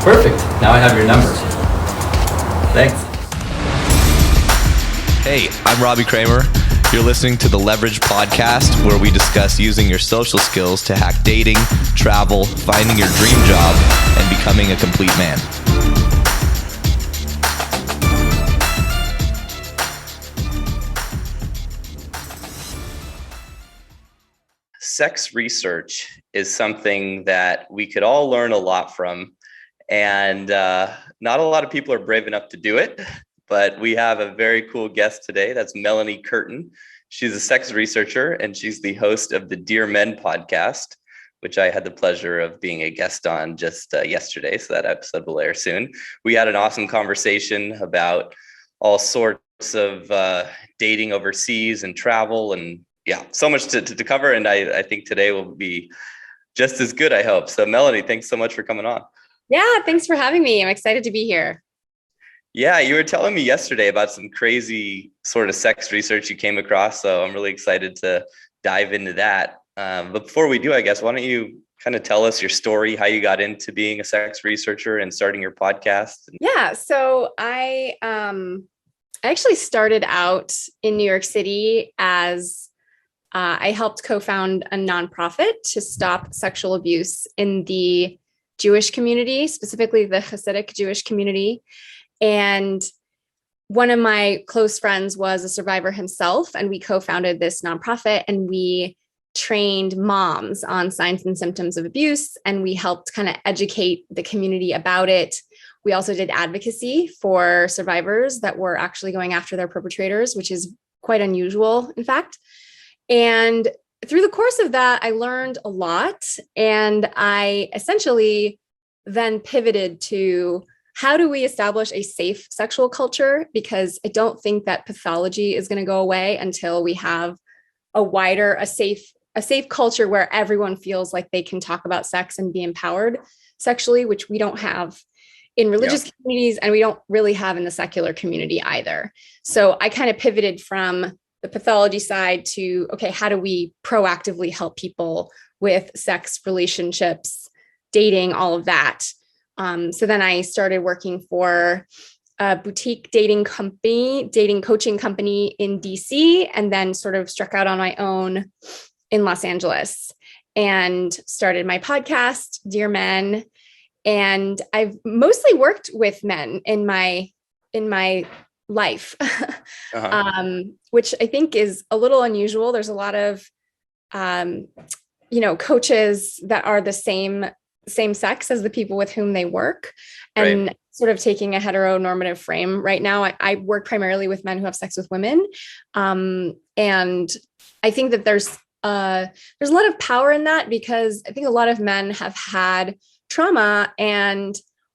Perfect. Now I have your number. Thanks. Hey, I'm Robbie Kramer. You're listening to the Leverage Podcast, where we discuss using your social skills to hack dating, travel, finding your dream job, and becoming a complete man. Sex research is something that we could all learn a lot from, and not a lot of people are brave enough to do it, but we have a very cool guest today. That's Melanie Curtin. She's a sex researcher, and she's the host of the Dear Men podcast, which I had the pleasure of being a guest on just yesterday, so that episode will air soon. We had an awesome conversation about all sorts of dating overseas and travel, and yeah, so much to cover. And I think today will be just as good, I hope. So Melanie, thanks so much for coming on. Yeah, thanks for having me. I'm excited to be here. Yeah, you were telling me yesterday about some crazy sort of sex research you came across. So I'm really excited to dive into that. But before we do, I guess, why don't you kind of tell us your story, how you got into being a sex researcher and starting your podcast? Yeah, so I actually started out in New York City as I helped co-found a nonprofit to stop sexual abuse in the Jewish community, specifically the Hasidic Jewish community. And one of my close friends was a survivor himself, and we co-founded this nonprofit, and we trained moms on signs and symptoms of abuse, and we helped kind of educate the community about it. We also did advocacy for survivors that were actually going after their perpetrators, which is quite unusual, in fact. And through the course of that, I learned a lot, and I essentially then pivoted to how do we establish a safe sexual culture? Because I don't think that pathology is going to go away until we have a safe culture where everyone feels like they can talk about sex and be empowered sexually, which we don't have in religious communities, and we don't really have in the secular community either. So I kind of pivoted from the pathology side to, okay, how do we proactively help people with sex, relationships, dating, all of that? So then I started working for a boutique dating coaching company in DC, and then sort of struck out on my own in Los Angeles and started my podcast, Dear Men. And I've mostly worked with men in my life, which I think is a little unusual. There's a lot of, coaches that are the same sex as the people with whom they work, and right. Sort of taking a heteronormative frame. Right now, I work primarily with men who have sex with women. And I think that there's a lot of power in that, because I think a lot of men have had trauma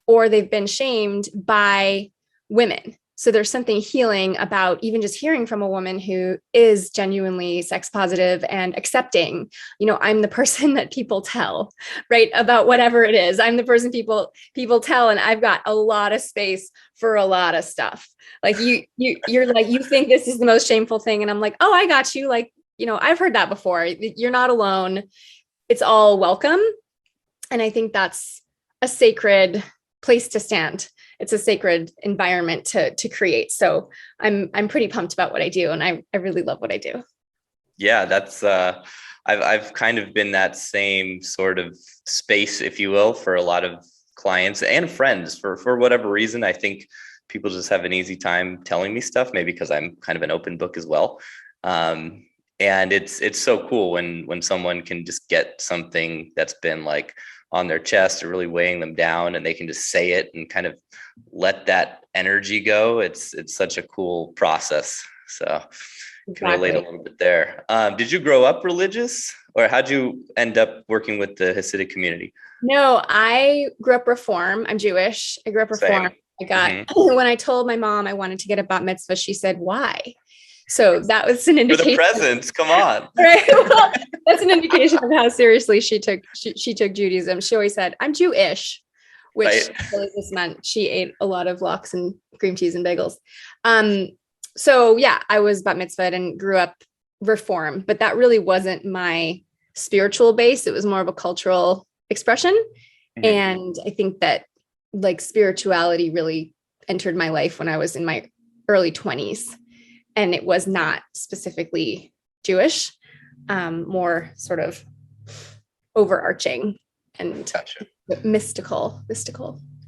or they've been shamed by women. So there's something healing about even just hearing from a woman who is genuinely sex positive and accepting. I'm the person that people tell, right, about whatever it is. I'm the person people tell, and I've got a lot of space for a lot of stuff. Like you're like, you think this is the most shameful thing, and I'm like, oh, I got you. Like, I've heard that before. You're not alone. It's all welcome. And I think that's a sacred place to stand. It's a sacred environment to create. So I'm pretty pumped about what I do, and I really love what I do. Yeah, that's I've kind of been that same sort of space, if you will, for a lot of clients and friends. For whatever reason, I think people just have an easy time telling me stuff, maybe because I'm kind of an open book as well. And it's so cool when someone can just get something that's been like on their chest or really weighing them down, and they can just say it and kind of let that energy go. It's such a cool process. So I can relate a little bit there. Did you grow up religious, or how'd you end up working with the Hasidic community? No, I grew up Reform. I'm Jewish. I grew up Reform. When I told my mom I wanted to get a bat mitzvah, she said, "Why?" So that was an indication. For the presents, come on. Right. Well, that's an indication of how seriously she took Judaism. She always said, "I'm Jewish," which really just meant she ate a lot of lox and cream cheese and bagels. So yeah, I was bat mitzvahed and grew up Reform, but that really wasn't my spiritual base. It was more of a cultural expression. Mm-hmm. And I think that like spirituality really entered my life when I was in my early 20s. And it was not specifically Jewish, more sort of overarching and Gotcha. mystical.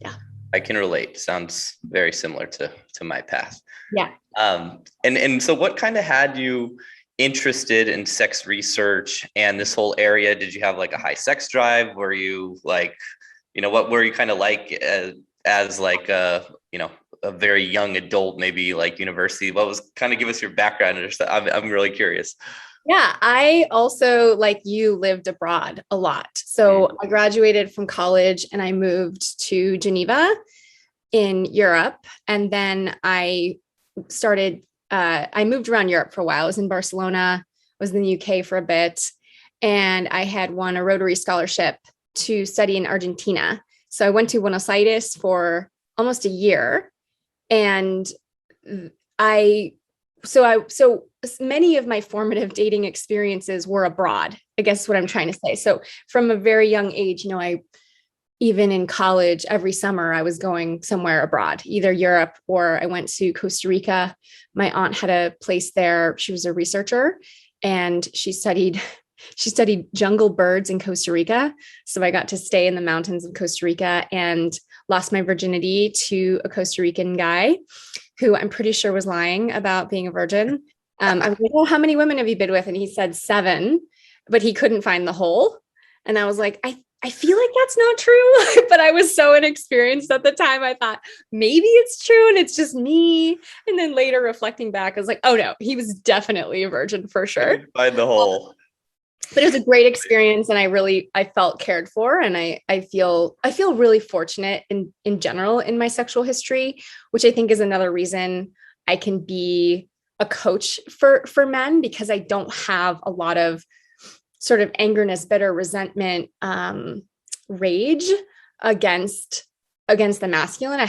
Yeah. I can relate. Sounds very similar to my path. Yeah. And so what kind of had you interested in sex research and this whole area? Did you have like a high sex drive? Were you like, what were you kind of like as like a very young adult, maybe like university? What was kind of, give us your background? I'm really curious. Yeah, I also, like you, lived abroad a lot. So I graduated from college and I moved to Geneva in Europe. And then I moved around Europe for a while. I was in Barcelona, was in the UK for a bit, and I had won a Rotary scholarship to study in Argentina. So I went to Buenos Aires for almost a year. And so many of my formative dating experiences were abroad, I guess is what I'm trying to say. So from a very young age, even in college, every summer I was going somewhere abroad, either Europe or I went to Costa Rica. My aunt had a place there. She was a researcher and she studied jungle birds in Costa Rica. So I got to stay in the mountains of Costa Rica and lost my virginity to a Costa Rican guy who I'm pretty sure was lying about being a virgin. I was like, well, how many women have you been with? And he said 7, but he couldn't find the hole. And I was like, I feel like that's not true, but I was so inexperienced at the time. I thought maybe it's true and it's just me. And then later reflecting back, I was like, oh no, he was definitely a virgin for sure. Find the hole. But it was a great experience and I felt cared for. And I feel really fortunate in general in my sexual history, which I think is another reason I can be a coach for men, because I don't have a lot of sort of angerness, bitter resentment, rage against the masculine.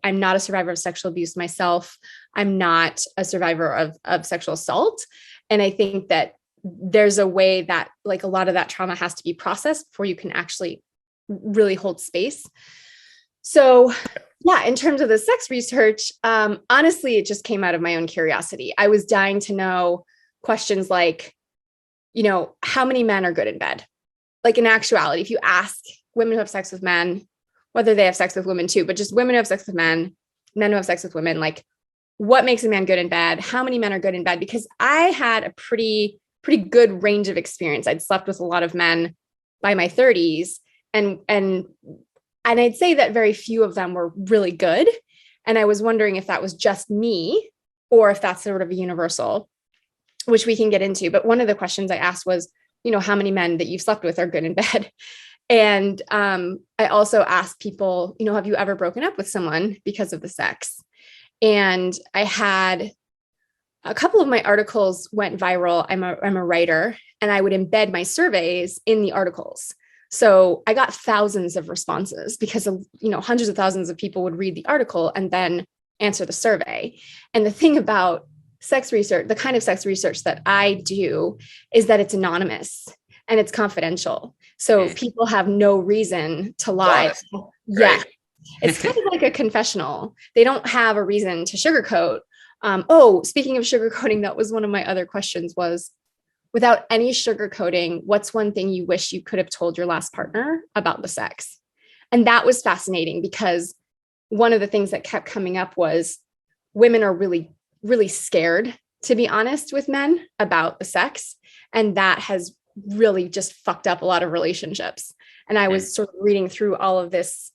I'm not a survivor of sexual abuse myself. I'm not a survivor of sexual assault. And I think that there's a way that like a lot of that trauma has to be processed before you can actually really hold space. So yeah, in terms of the sex research, honestly, it just came out of my own curiosity. I was dying to know questions like, how many men are good in bed? Like in actuality, if you ask women who have sex with men, whether they have sex with women too, but just women who have sex with men who have sex with women, like what makes a man good in bed? How many men are good in bed? Because I had a pretty good range of experience. I'd slept with a lot of men by my 30s, and I'd say that very few of them were really good. And I was wondering if that was just me or if that's sort of a universal, which we can get into. But one of the questions I asked was, how many men that you've slept with are good in bed? And I also asked people, have you ever broken up with someone because of the sex? And I had a couple of my articles went viral. I'm a writer, and I would embed my surveys in the articles. So I got thousands of responses because of, hundreds of thousands of people would read the article and then answer the survey. And the thing about sex research, the kind of sex research that I do, is that it's anonymous and it's confidential. So people have no reason to lie. Yeah. Right. It's kind of like a confessional. They don't have a reason to sugarcoat. Speaking of sugarcoating, that was one of my other questions was, without any sugarcoating, what's one thing you wish you could have told your last partner about the sex? And that was fascinating because one of the things that kept coming up was women are really, really scared, to be honest, with men about the sex. And that has really just fucked up a lot of relationships. And I was sort of reading through all of this,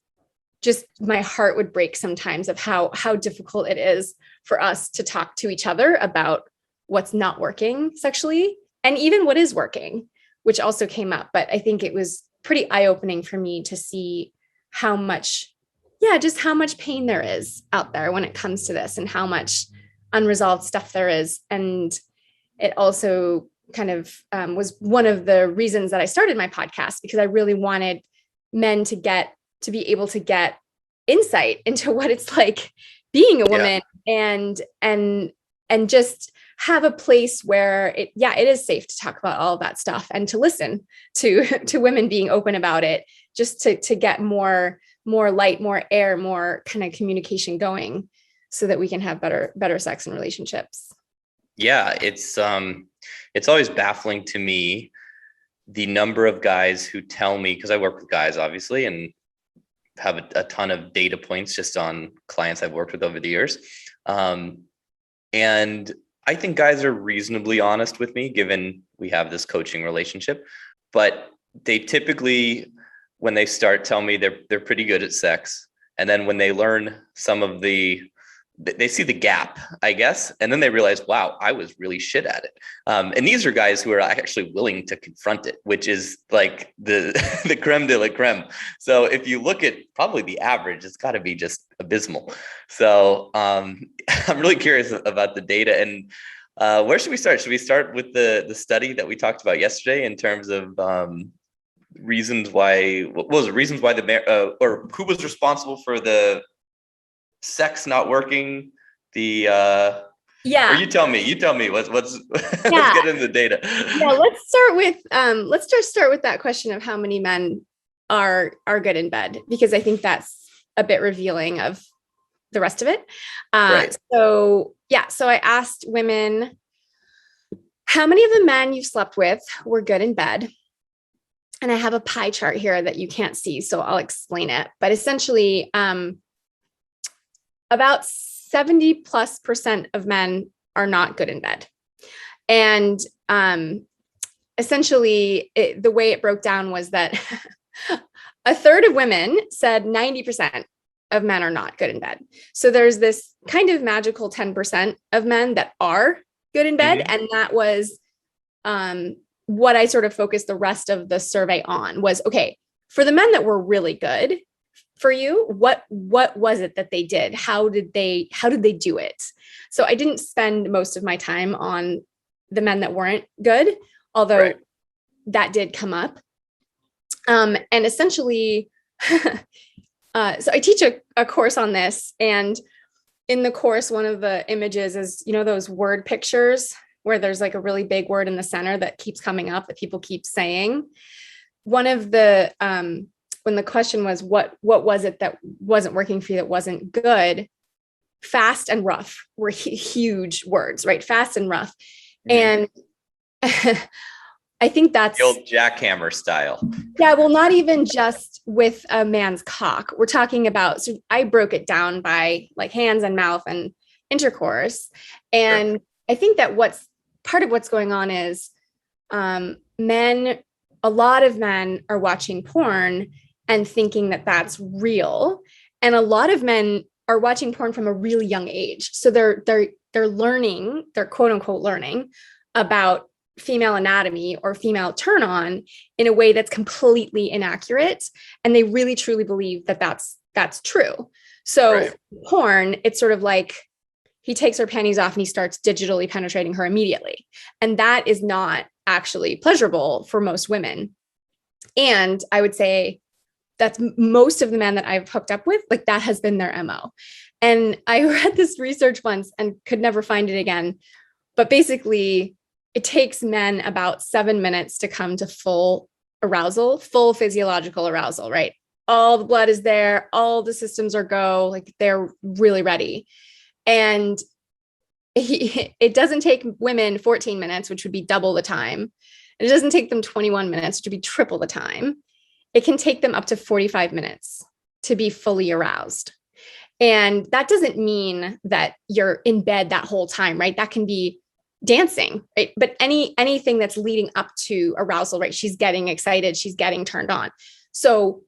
just my heart would break sometimes of how difficult it is for us to talk to each other about what's not working sexually and even what is working, which also came up. But I think it was pretty eye-opening for me to see how much pain there is out there when it comes to this and how much unresolved stuff there is. And it also kind of was one of the reasons that I started my podcast, because I really wanted men to be able to get insight into what it's like being a woman and just have a place where it is safe to talk about all of that stuff and to listen to women being open about it, just to get more more light, more air, more kind of communication going so that we can have better sex and relationships. Yeah, it's always baffling to me the number of guys who tell me, because I work with guys obviously and have a ton of data points just on clients I've worked with over the years. And I think guys are reasonably honest with me, given we have this coaching relationship, but they typically, when they start, tell me they're pretty good at sex. And then when they learn they see the gap, I guess, and then they realize, wow, I was really shit at it. And these are guys who are actually willing to confront it, which is like the creme de la creme. So if you look at probably the average, it's got to be just abysmal. So I'm really curious about the data. And where should we start? Should we start with the study that we talked about yesterday in terms of reasons why? What was it? Reasons why or who was responsible for the sex not working? Or you tell me what's let's get into the data. Let's start with that question of how many men are good in bed, because I think that's a bit revealing of the rest of it. Right. So I asked women, how many of the men you've slept with were good in bed? And I have a pie chart here that you can't see, so I'll explain it. But essentially, about 70+% of men are not good in bed. And essentially, the way it broke down was that a third of women said 90% of men are not good in bed. So there's this kind of magical 10% of men that are good in bed. Mm-hmm. And that was what I sort of focused the rest of the survey on was, okay, for the men that were really good for you, what was it that they did? How did they do it? So I didn't spend most of my time on the men that weren't good, although that did come up. And essentially, so I teach a course on this, and in the course, one of the images is, those word pictures where there's like a really big word in the center that keeps coming up that people keep saying. One of the, when the question was, what was it that wasn't working for you, that wasn't good? Fast and rough were huge words, right? Fast and rough. Mm-hmm. And I think that's the old jackhammer style. Yeah. Well, not even just with a man's cock. We're talking about, so I broke it down by like hands and mouth and intercourse. And sure. I think that part of what's going on is a lot of men are watching porn and thinking that that's real. And a lot of men are watching porn from a really young age. So they're learning, they're quote unquote learning about female anatomy or female turn on in a way that's completely inaccurate. And they really truly believe that that's true. So porn, it's sort of like he takes her panties off and he starts digitally penetrating her immediately. And that is not actually pleasurable for most women. And I would say that's most of the men that I've hooked up with, like that has been their MO. And I read this research once and could never find it again. But basically, it takes men about 7 minutes to come to full arousal, full physiological arousal, right? All the blood is there, all the systems are go, like they're really ready. And it doesn't take women 14 minutes, which would be double the time. And it doesn't take them 21 minutes, which would be triple the time. It can take them up to 45 minutes to be fully aroused. And that doesn't mean that you're in bed that whole time, right? That can be dancing, right? But anything that's leading up to arousal, right? She's getting excited, she's getting turned on. So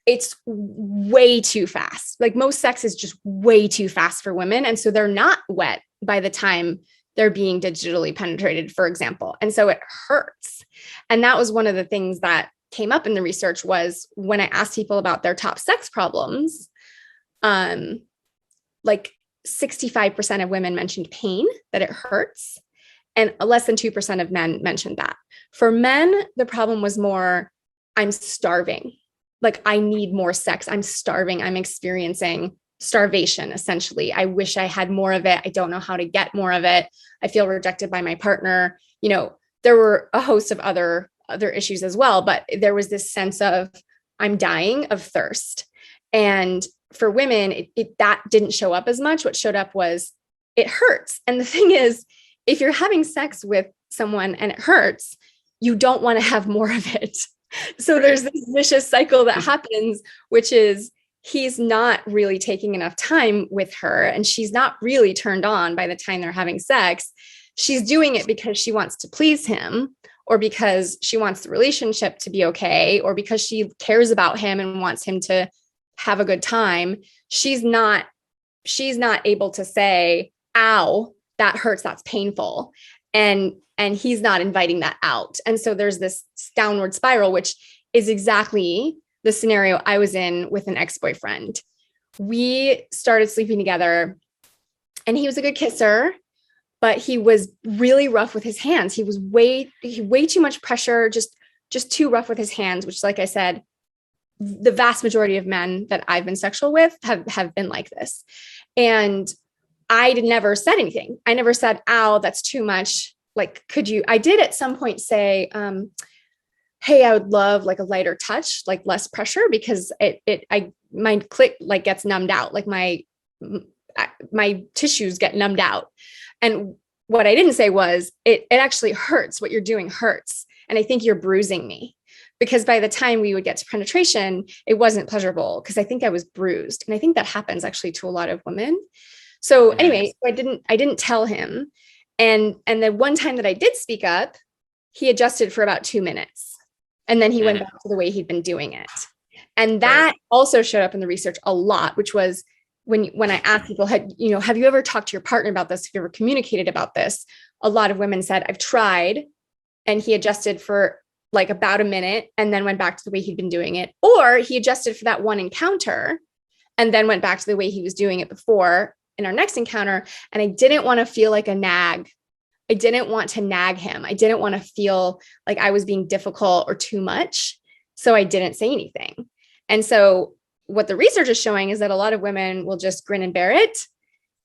it's way too fast. Like most sex is just way too fast for women. And so they're not wet by the time they're being digitally penetrated, for example. And so it hurts. And that was one of the things that came up in the research was when I asked people about their top sex problems, like 65% of women mentioned pain, that it hurts, and less than 2% of men mentioned that. For men, the problem was more, I'm starving. Like I need more sex. I'm starving. I'm experiencing starvation, essentially. I wish I had more of it. I don't know how to get more of it. I feel rejected by my partner. There were a host of other issues as well, but there was this sense of I'm dying of thirst. And for women, that didn't show up as much. What showed up was it hurts. And the thing is, if you're having sex with someone and it hurts, you don't want to have more of it. So there's this vicious cycle that happens, which is he's not really taking enough time with her and she's not really turned on by the time they're having sex. She's doing it because she wants to please him, or because she wants the relationship to be okay, or because she cares about him and wants him to have a good time. She's not able to say, ow, that hurts, that's painful. And he's not inviting that out. And so there's this downward spiral, which is exactly the scenario I was in with an ex-boyfriend. We started sleeping together and he was a good kisser, but he was really rough with his hands. He was way too much pressure, just too rough with his hands, which, like I said, the vast majority of men that I've been sexual with have been like this. And I never said anything. I never said, ow, that's too much. Like, I did at some point say, hey, I would love like a lighter touch, like less pressure, because my clit like gets numbed out. Like my tissues get numbed out. And what I didn't say was it actually hurts. What you're doing hurts. And I think you're bruising me, because by the time we would get to penetration, it wasn't pleasurable because I think I was bruised. And I think that happens actually to a lot of women. So anyway, I didn't tell him. And then one time that I did speak up, he adjusted for about 2 minutes. And then he went back to the way he'd been doing it. And that also showed up in the research a lot, which was when I asked people, have you ever talked to your partner about this? Have you ever communicated about this? A lot of women said, I've tried. And he adjusted for like about a minute and then went back to the way he'd been doing it. Or he adjusted for that one encounter and then went back to the way he was doing it before in our next encounter. And I didn't want to feel like a nag. I didn't want to nag him. I didn't want to feel like I was being difficult or too much. So I didn't say anything. And so what the research is showing is that a lot of women will just grin and bear it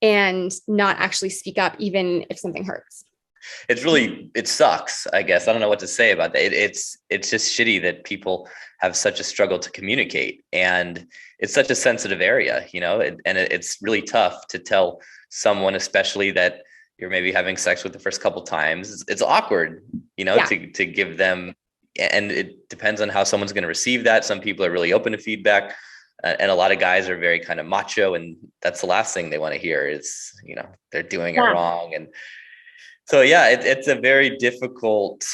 and not actually speak up, even if something hurts. It sucks, I guess. I don't know what to say about that. It's just shitty that people have such a struggle to communicate, and it's such a sensitive area, and it's really tough to tell someone, especially that you're maybe having sex with the first couple times. It's awkward, to give them, and it depends on how someone's going to receive that. Some people are really open to feedback, and a lot of guys are very kind of macho, and that's the last thing they want to hear is, they're doing it wrong. And so, it's a very difficult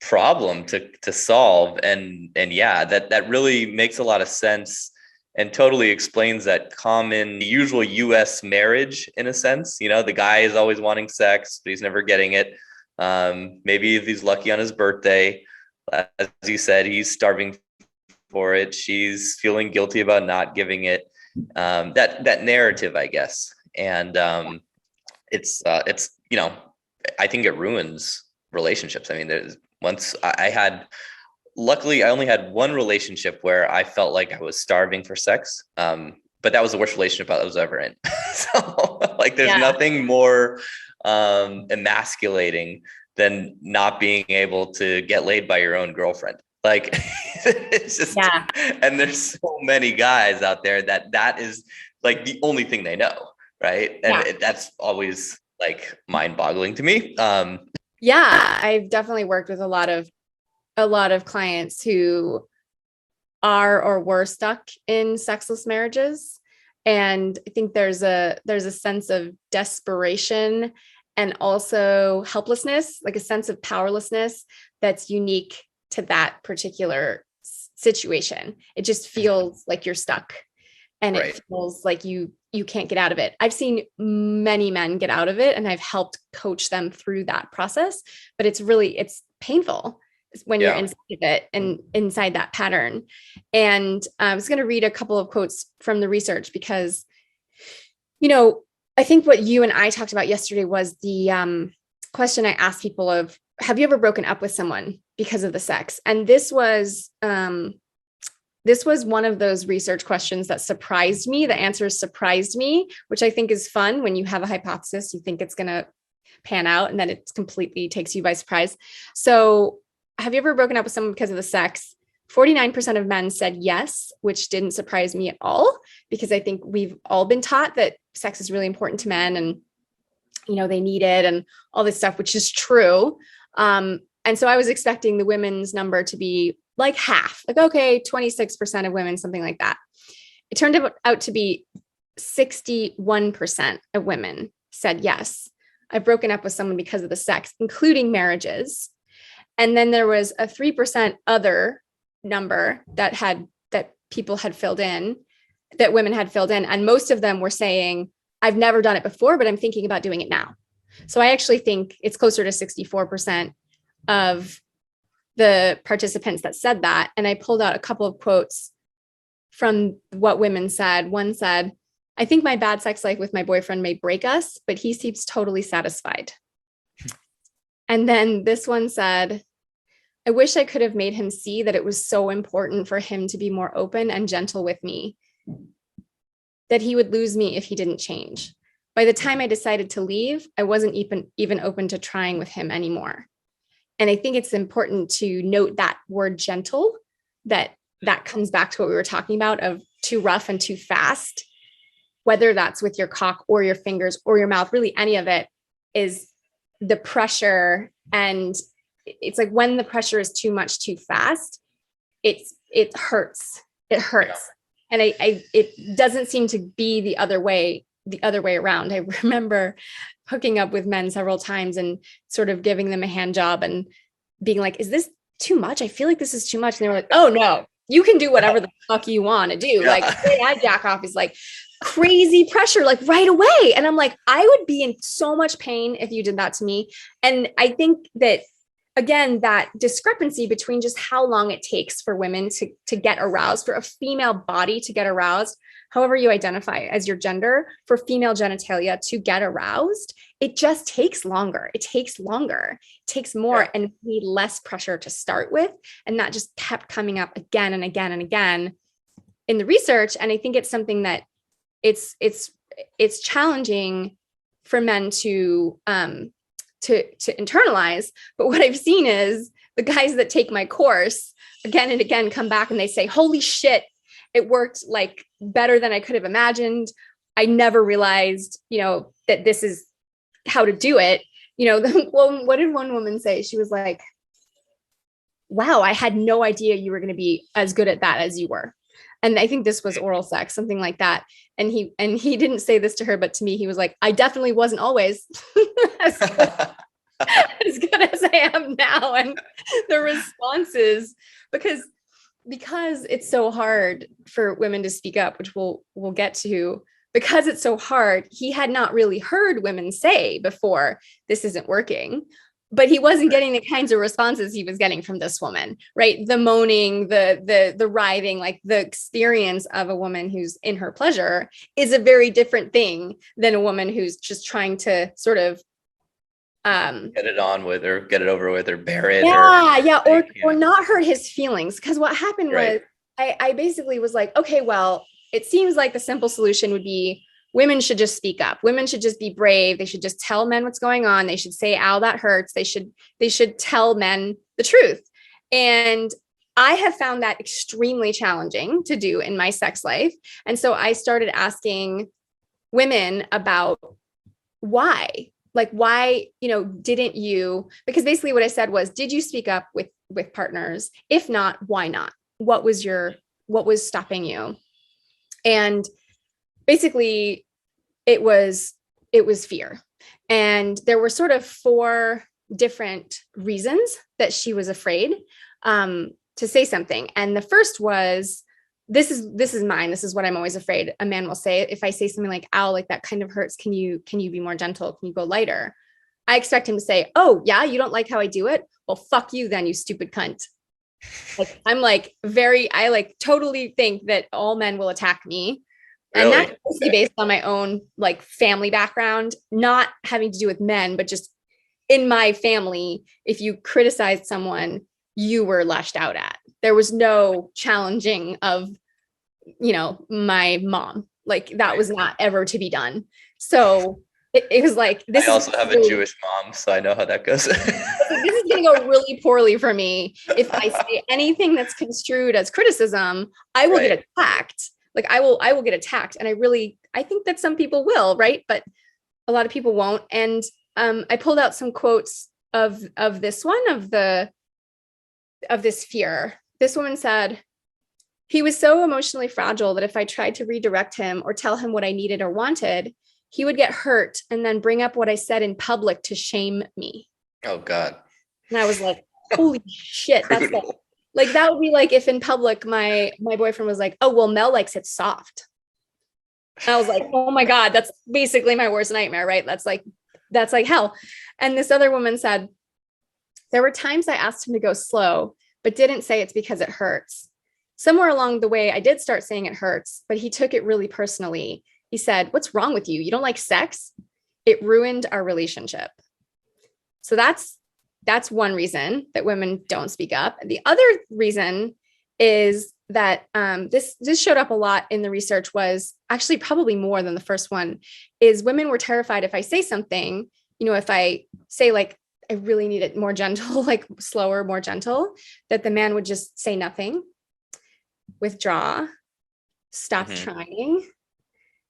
problem to solve. And that really makes a lot of sense and totally explains that common, usual US marriage in a sense. The guy is always wanting sex, but he's never getting it. Maybe if he's lucky on his birthday, as you said, he's starving for it. She's feeling guilty about not giving it. That narrative, I guess. And it's I think it ruins relationships. I mean, luckily I only had one relationship where I felt like I was starving for sex. But that was the worst relationship I was ever in. So there's nothing more emasculating than not being able to get laid by your own girlfriend. It's just, and there's so many guys out there that is like the only thing they know. Right. And that's always mind boggling to me. I've definitely worked with a lot of clients who are or were stuck in sexless marriages. And I think there's a sense of desperation and also helplessness, like a sense of powerlessness that's unique to that particular situation. It just feels like you're stuck, and it feels like you can't get out of it. I've seen many men get out of it, and I've helped coach them through that process, but it's painful when you're inside of it and inside that pattern. And I was going to read a couple of quotes from the research because, I think what you and I talked about yesterday was the question I asked people of, have you ever broken up with someone because of the sex? And this was one of those research questions that surprised me. The answers surprised me, which I think is fun. When you have a hypothesis, you think it's going to pan out, and then it completely takes you by surprise. So have you ever broken up with someone because of the sex? 49% of men said yes, which didn't surprise me at all, because I think we've all been taught that sex is really important to men and, they need it and all this stuff, which is true. And so I was expecting the women's number to be like half, like, okay, 26% of women, something like that. It turned out to be 61% of women said yes. I've broken up with someone because of the sex, including marriages. And then there was a 3% other number that people had filled in, that women had filled in. And most of them were saying, I've never done it before, but I'm thinking about doing it now. So I actually think it's closer to 64% of the participants that said that. And I pulled out a couple of quotes from what women said. One said, I think my bad sex life with my boyfriend may break us, but he seems totally satisfied. And then this one said, I wish I could have made him see that it was so important for him to be more open and gentle with me, that he would lose me if he didn't change. By the time I decided to leave, I wasn't even open to trying with him anymore. And I think it's important to note that word gentle, that comes back to what we were talking about of too rough and too fast, whether that's with your cock or your fingers or your mouth, really any of it is the pressure. And it's like when the pressure is too much, too fast, it hurts. It hurts. Yeah. And it doesn't seem to be the other way around. I remember hooking up with men several times and sort of giving them a hand job and being like, is this too much? I feel like this is too much. And they were like, oh no, you can do whatever the fuck you want to do. Yeah. Like I jack off is like crazy pressure, like right away. And I'm like, I would be in so much pain if you did that to me. And I think that, again, that discrepancy between just how long it takes for women to get aroused, for a female body to get aroused, however you identify as your gender, for female genitalia to get aroused, it just takes longer. It takes more, yeah. And we need less pressure to start with. And that just kept coming up again and again and again in the research. And I think it's something that it's challenging for men to internalize. But what I've seen is the guys that take my course again and again come back and they say, holy shit, it worked like better than I could have imagined. I never realized, that this is how to do it. What did one woman say? She was like, wow, I had no idea you were going to be as good at that as you were. And I think this was oral sex, something like that. And he didn't say this to her, but to me, he was like, I definitely wasn't always as good as I am now. And the responses, because it's so hard for women to speak up, which we'll get to, because it's so hard. He had not really heard women say before, this isn't working. But he wasn't getting the kinds of responses he was getting from this woman, right? The moaning, the writhing, like the experience of a woman who's in her pleasure is a very different thing than a woman who's just trying to sort of get it on with or get it over with or bear it. Or not hurt his feelings. Because what happened was I basically was like, okay, well, it seems like the simple solution would be women should just speak up. Women should just be brave. They should just tell men what's going on. They should say, ow, that hurts. They should tell men the truth. And I have found that extremely challenging to do in my sex life. And so I started asking women about why, didn't you, because basically what I said was, did you speak up with partners? If not, why not? What was stopping you? And basically, it was fear. And there were sort of 4 different reasons that she was afraid to say something. And the first was, this is mine. This is what I'm always afraid a man will say. If I say something like, ow, like that kind of hurts. Can you be more gentle? Can you go lighter? I expect him to say, oh yeah, you don't like how I do it? Well, fuck you then, you stupid cunt. Like, I'm like I totally think that all men will attack me. Really? And that's mostly based on my own like family background, not having to do with men, but just in my family, if you criticized someone, you were lashed out at. There was no challenging of, my mom. Like that was not ever to be done. So it was like, this. I also have a Jewish mom, so I know how that goes. this is going to go really poorly for me. If I say anything that's construed as criticism, I will get attacked. Like I will get attacked. And I think that some people will, right? But a lot of people won't. And I pulled out some quotes of this one, of this fear. This woman said, he was so emotionally fragile that if I tried to redirect him or tell him what I needed or wanted, he would get hurt and then bring up what I said in public to shame me. Oh God. And I was like, holy shit. That's like, that would be like if in public, my boyfriend was like, oh, well, Mel likes it soft. And I was like, oh my God, that's basically my worst nightmare, right? That's like hell. And this other woman said, there were times I asked him to go slow, but didn't say it's because it hurts. Somewhere along the way, I did start saying it hurts, but he took it really personally. He said, what's wrong with you? You don't like sex? It ruined our relationship. So that's one reason that women don't speak up. The other reason is that this showed up a lot in the research, was actually probably more than the first one, is women were terrified if I say something, if I say like, I really need it more gentle, like slower, more gentle, that the man would just say nothing, withdraw, stop trying,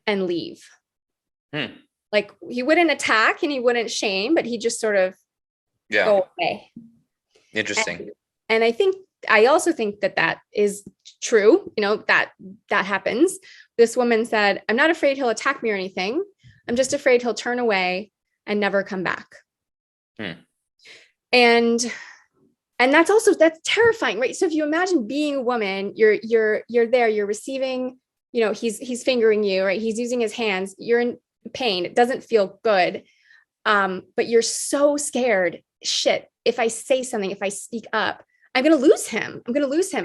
and leave. Like he wouldn't attack and he wouldn't shame, but he just sort of go away. Interesting. And I also think that is true, that happens. This woman said, I'm not afraid he'll attack me or anything. I'm just afraid he'll turn away and never come back. And that's terrifying, right? So if you imagine being a woman, you're there, you're receiving, he's fingering you, right? He's using his hands, you're in pain. It doesn't feel good. But you're so scared. Shit. If I say something, if I speak up, I'm going to lose him.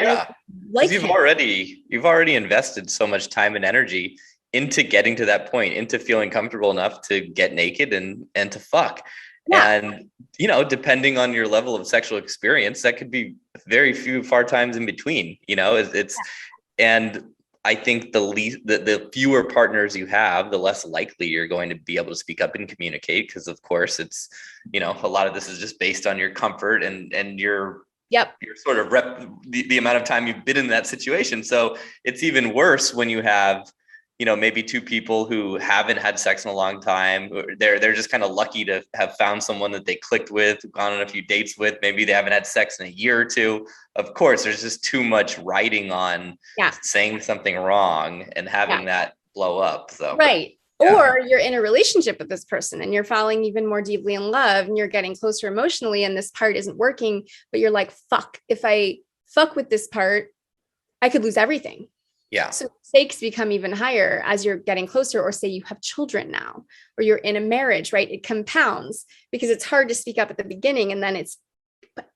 Yeah. Like you've already invested so much time and energy into getting to that point, into feeling comfortable enough to get naked and to fuck. Yeah. And, depending on your level of sexual experience, that could be very far times in between, and I think the fewer partners you have, the less likely you're going to be able to speak up and communicate. Cause of course it's, a lot of this is just based on your comfort and your sort of the amount of time you've been in that situation. So it's even worse when you have, maybe two people who haven't had sex in a long time. They're just kind of lucky to have found someone that they clicked with, gone on a few dates with. Maybe they haven't had sex in a year or two. Of course, there's just too much riding on saying something wrong and having that blow up. So right. Yeah. Or you're in a relationship with this person and you're falling even more deeply in love and you're getting closer emotionally and this part isn't working, but you're like, fuck, if I fuck with this part, I could lose everything. Yeah. So stakes become even higher as you're getting closer, or say you have children now, or you're in a marriage, right? It compounds because it's hard to speak up at the beginning. And then it's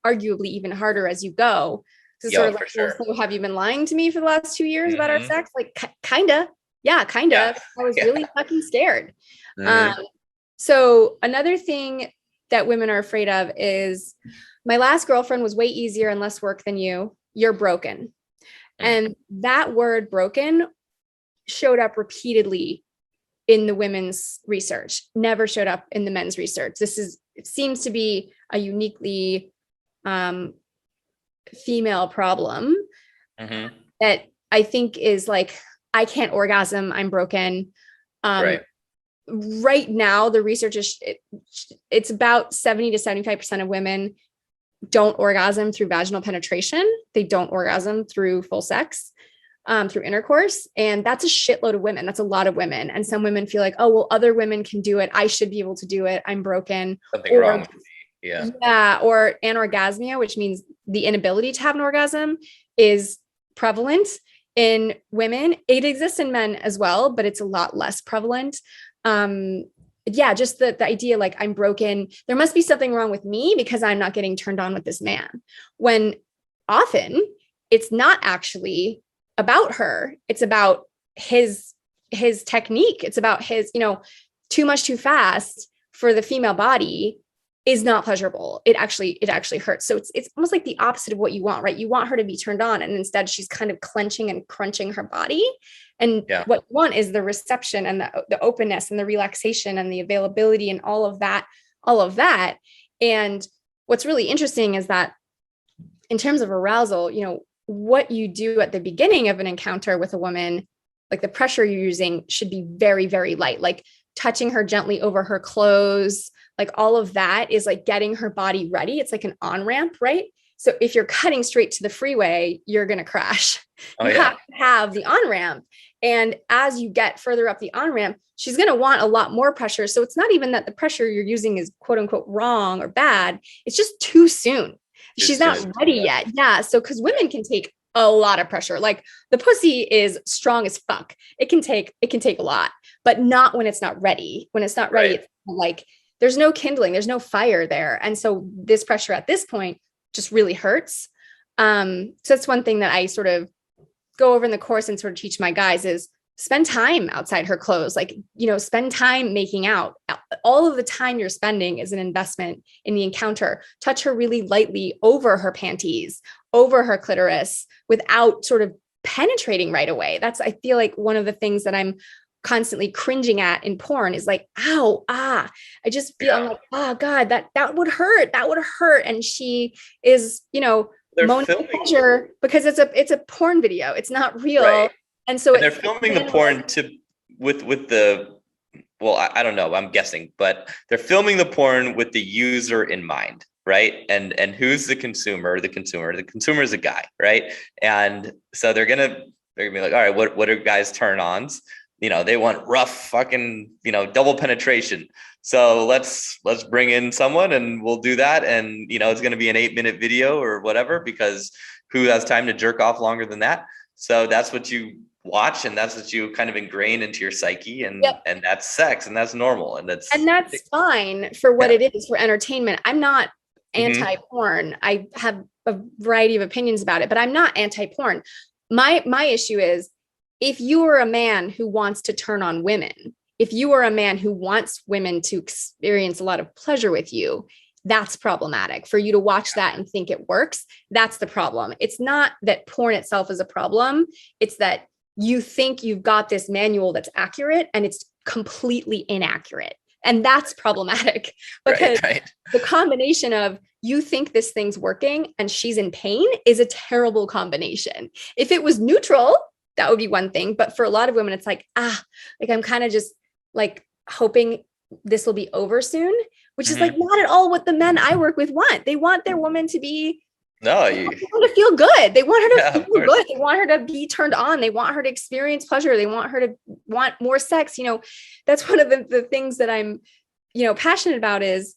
arguably even harder as you go. So sort of like, so have you been lying to me for the last 2 years about our sex? Like kinda. Yeah, kinda. Yeah. I was really fucking scared. So another thing that women are afraid of is, my last girlfriend was way easier and less work than you. You're broken. And that word broken showed up repeatedly in the women's research, never showed up in the men's research. It seems to be a uniquely female problem that I think is like, I can't orgasm, I'm broken. Right now, the research is, it's about 70 to 75% of women don't orgasm through vaginal penetration. They don't orgasm through full sex, through intercourse. And that's a shitload of women. That's a lot of women. And some women feel like, oh, well, other women can do it. I should be able to do it. I'm broken. Something wrong with me. Yeah. Yeah. Or anorgasmia, which means the inability to have an orgasm, is prevalent in women. It exists in men as well, but it's a lot less prevalent. Just the idea, like, I'm broken, there must be something wrong with me because I'm not getting turned on with this man, when often it's not actually about her. It's about his technique. It's about his, too much too fast for the female body is not pleasurable. It actually hurts. So it's almost like the opposite of what you want, right? You want her to be turned on, and instead she's kind of clenching and crunching her body. And what you want is the reception and the openness and the relaxation and the availability and all of that. And what's really interesting is that in terms of arousal, what you do at the beginning of an encounter with a woman, like the pressure you're using should be very, very light, like touching her gently over her clothes, like all of that is like getting her body ready. It's like an on-ramp, right? So if you're cutting straight to the freeway, you're going to crash. You have to have the on-ramp. And as you get further up the on-ramp, she's going to want a lot more pressure. So it's not even that the pressure you're using is quote unquote wrong or bad. It's just too soon. She's not ready yet. Yeah. So, because women can take a lot of pressure. Like the pussy is strong as fuck. It can take a lot, but not when it's not ready. When it's not ready, it's like there's no kindling, there's no fire there. And so this pressure at this point just really hurts. So that's one thing that I sort of go over in the course and sort of teach my guys is spend time outside her clothes, like, spend time making out. All of the time you're spending is an investment in the encounter. Touch her really lightly over her panties, over her clitoris without sort of penetrating right away. That's, I feel like one of the things that I'm constantly cringing at in porn is like, ow, I just feel, I'm like, oh God, that would hurt. That would hurt. And she is, moaning pleasure because it's a porn video. It's not real. Right. And so they're filming the porn with the, well, I don't know, I'm guessing, but they're filming the porn with the user in mind, right? And who's the consumer? The consumer is a guy, right? And so they're gonna be like, all right, what are guys' turn-ons? They want rough fucking, double penetration. So let's bring in someone and we'll do that. And, it's going to be an 8-minute video or whatever, because who has time to jerk off longer than that? So that's what you watch, and that's what you kind of ingrain into your psyche, and and that's sex, and that's normal, and that's fine for what it is, for entertainment. I'm not anti-porn. I have a variety of opinions about it, but I'm not anti-porn. My issue is, if you are a man who wants to turn on women, if you are a man who wants women to experience a lot of pleasure with you, that's problematic. For you to watch that and think it works, that's the problem. It's not that porn itself is a problem. It's that you think you've got this manual that's accurate and it's completely inaccurate. And that's problematic, because the combination of you think this thing's working and she's in pain is a terrible combination. If it was neutral, that would be one thing. But for a lot of women, it's like, I'm kind of just like hoping this will be over soon, which is like not at all what the men I work with want. They want their woman to be, they want her to feel good. They want her to feel good. They want her to be turned on. They want her to experience pleasure. They want her to want more sex. That's one of the things that I'm, passionate about is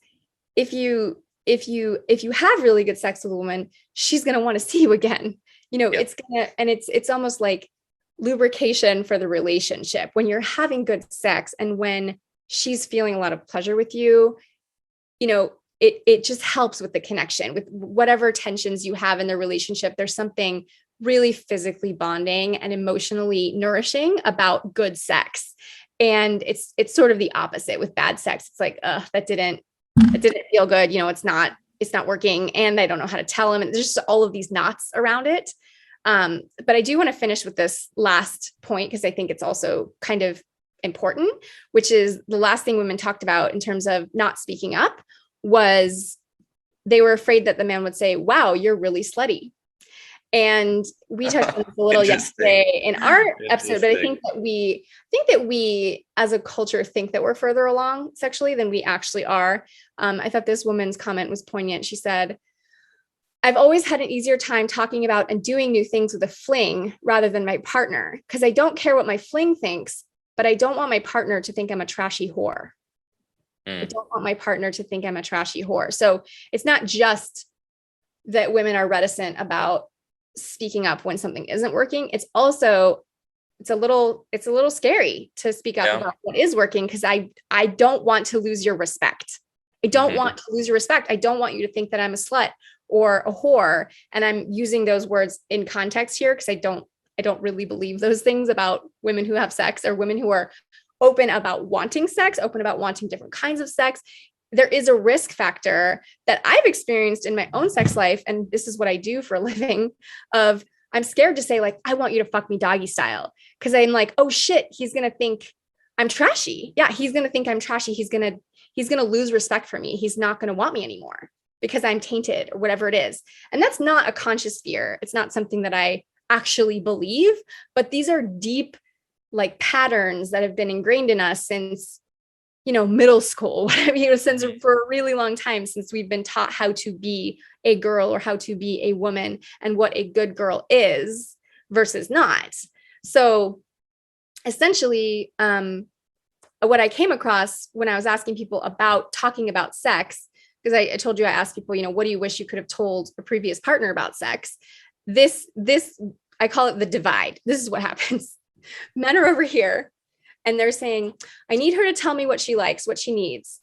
if you have really good sex with a woman, she's going to want to see you again. It's gonna, and it's almost like lubrication for the relationship. When you're having good sex and when she's feeling a lot of pleasure with you, it just helps with the connection, with whatever tensions you have in the relationship. There's something really physically bonding and emotionally nourishing about good sex. And it's sort of the opposite with bad sex. It's like, that didn't feel good. It's not working. And I don't know how to tell him. And there's just all of these knots around it. But I do want to finish with this last point, because I think it's also kind of important, which is the last thing women talked about in terms of not speaking up was they were afraid that the man would say, wow, you're really slutty. And we touched on this a little yesterday in our episode, but I think that we as a culture think that we're further along sexually than we actually are. I thought this woman's comment was poignant. She said, I've always had an easier time talking about and doing new things with a fling rather than my partner, because I don't care what my fling thinks, but I don't want my partner to think I'm a trashy whore. I don't want my partner to think I'm a trashy whore. So it's not just that women are reticent about speaking up when something isn't working. It's also, it's a little scary to speak up about what is working, because I don't want to lose your respect. I don't want to lose your respect. I don't want you to think that I'm a slut or a whore. And I'm using those words in context here, because I don't really believe those things about women who have sex, or women who are open about wanting sex, open about wanting different kinds of sex. There is a risk factor that I've experienced in my own sex life. And this is what I do for a living, of I'm scared to say, like, I want you to fuck me doggy style. Cause I'm like, oh shit, he's going to think I'm trashy. Yeah. He's going to think I'm trashy. He's going to lose respect for me. He's not going to want me anymore. because I'm tainted or whatever it is. And that's not a conscious fear. It's not something that I actually believe, but these are deep like patterns that have been ingrained in us since, middle school, since for a really long time, since we've been taught how to be a girl or how to be a woman and what a good girl is versus not. So essentially, what I came across when I was asking people about talking about sex, because I told you, I asked people, what do you wish you could have told a previous partner about sex? This, I call it the divide. This is what happens. Men are over here and they're saying, I need her to tell me what she likes, what she needs.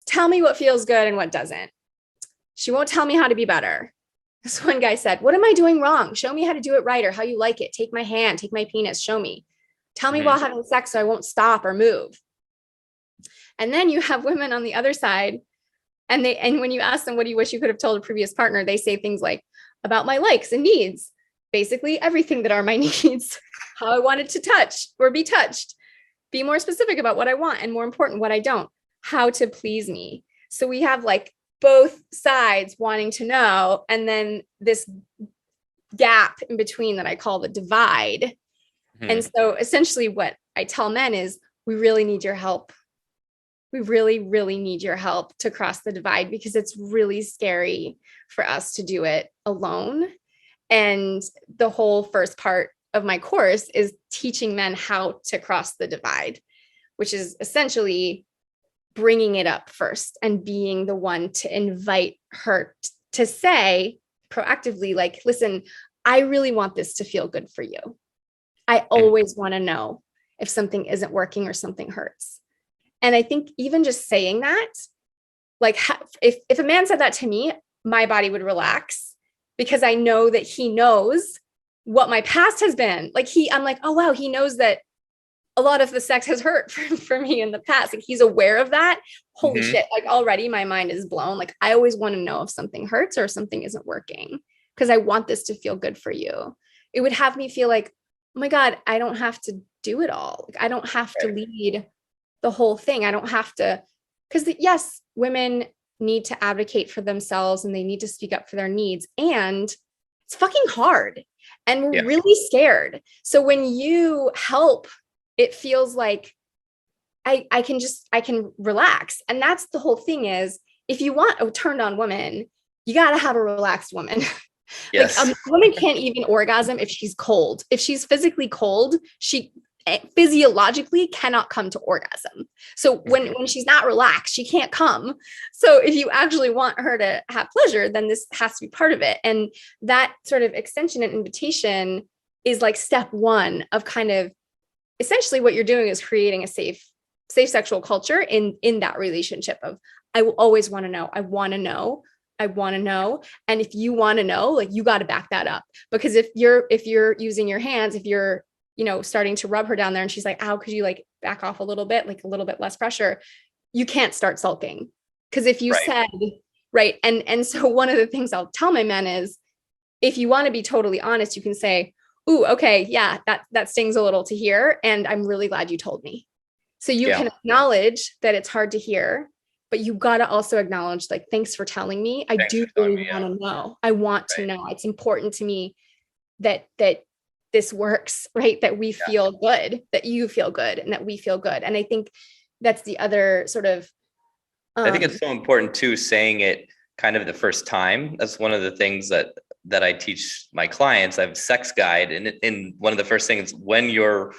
Tell me what feels good and what doesn't. She won't tell me how to be better. This one guy said, what am I doing wrong? Show me how to do it right or how you like it. Take my hand, take my penis, show me. Tell me while having sex so I won't stop or move. And then you have women on the other side. And when you ask them, what do you wish you could have told a previous partner? They say things like, about my likes and needs, basically everything that are my needs, how I wanted to touch or be touched, be more specific about what I want, and more important, what I don't, how to please me. So we have like both sides wanting to know, and then this gap in between that I call the divide. And so essentially what I tell men is, we really need your help. We really, really need your help to cross the divide, because it's really scary for us to do it alone. And the whole first part of my course is teaching men how to cross the divide, which is essentially bringing it up first and being the one to invite her to say proactively, like, listen, I really want this to feel good for you. I always want to know if something isn't working or something hurts. And I think even just saying that, like if a man said that to me, my body would relax, because I know that he knows what my past has been. Like I'm like, oh, wow, he knows that a lot of the sex has hurt for me in the past. Like he's aware of that. Holy shit. Like already my mind is blown. Like I always want to know if something hurts or if something isn't working, because I want this to feel good for you. It would have me feel like, oh my God, I don't have to do it all. Like I don't have to lead the whole thing. I don't have to, because yes, women need to advocate for themselves and they need to speak up for their needs. And it's fucking hard. And we're really scared. So when you help, it feels like I can relax. And that's the whole thing is, if you want a turned on woman, you got to have a relaxed woman. Yes. Like a woman can't even orgasm if she's cold. If she's physically cold, she physiologically cannot come to orgasm. So when she's not relaxed, she can't come. So if you actually want her to have pleasure, then this has to be part of it. And that sort of extension and invitation is like step one of kind of essentially what you're doing is creating a safe sexual culture in that relationship of, I will always want to know. I want to know. I want to know. And if you want to know, like you got to back that up, because if you're using your hands, if you're, starting to rub her down there and she's like, ow, could you like back off a little bit, like a little bit less pressure, you can't start sulking. Because if you said, right. And so one of the things I'll tell my men is, if you want to be totally honest, you can say, ooh, okay, yeah, that stings a little to hear. And I'm really glad you told me. So you can acknowledge that it's hard to hear, but you got to also acknowledge, like, thanks for telling me. I do really want to know. I want to know. It's important to me that this works, right? That we feel good, that you feel good, and that we feel good. And I think that's the other sort of. I think it's so important too, saying it kind of the first time. That's one of the things that I teach my clients. I have a sex guide, and one of the first things when you're,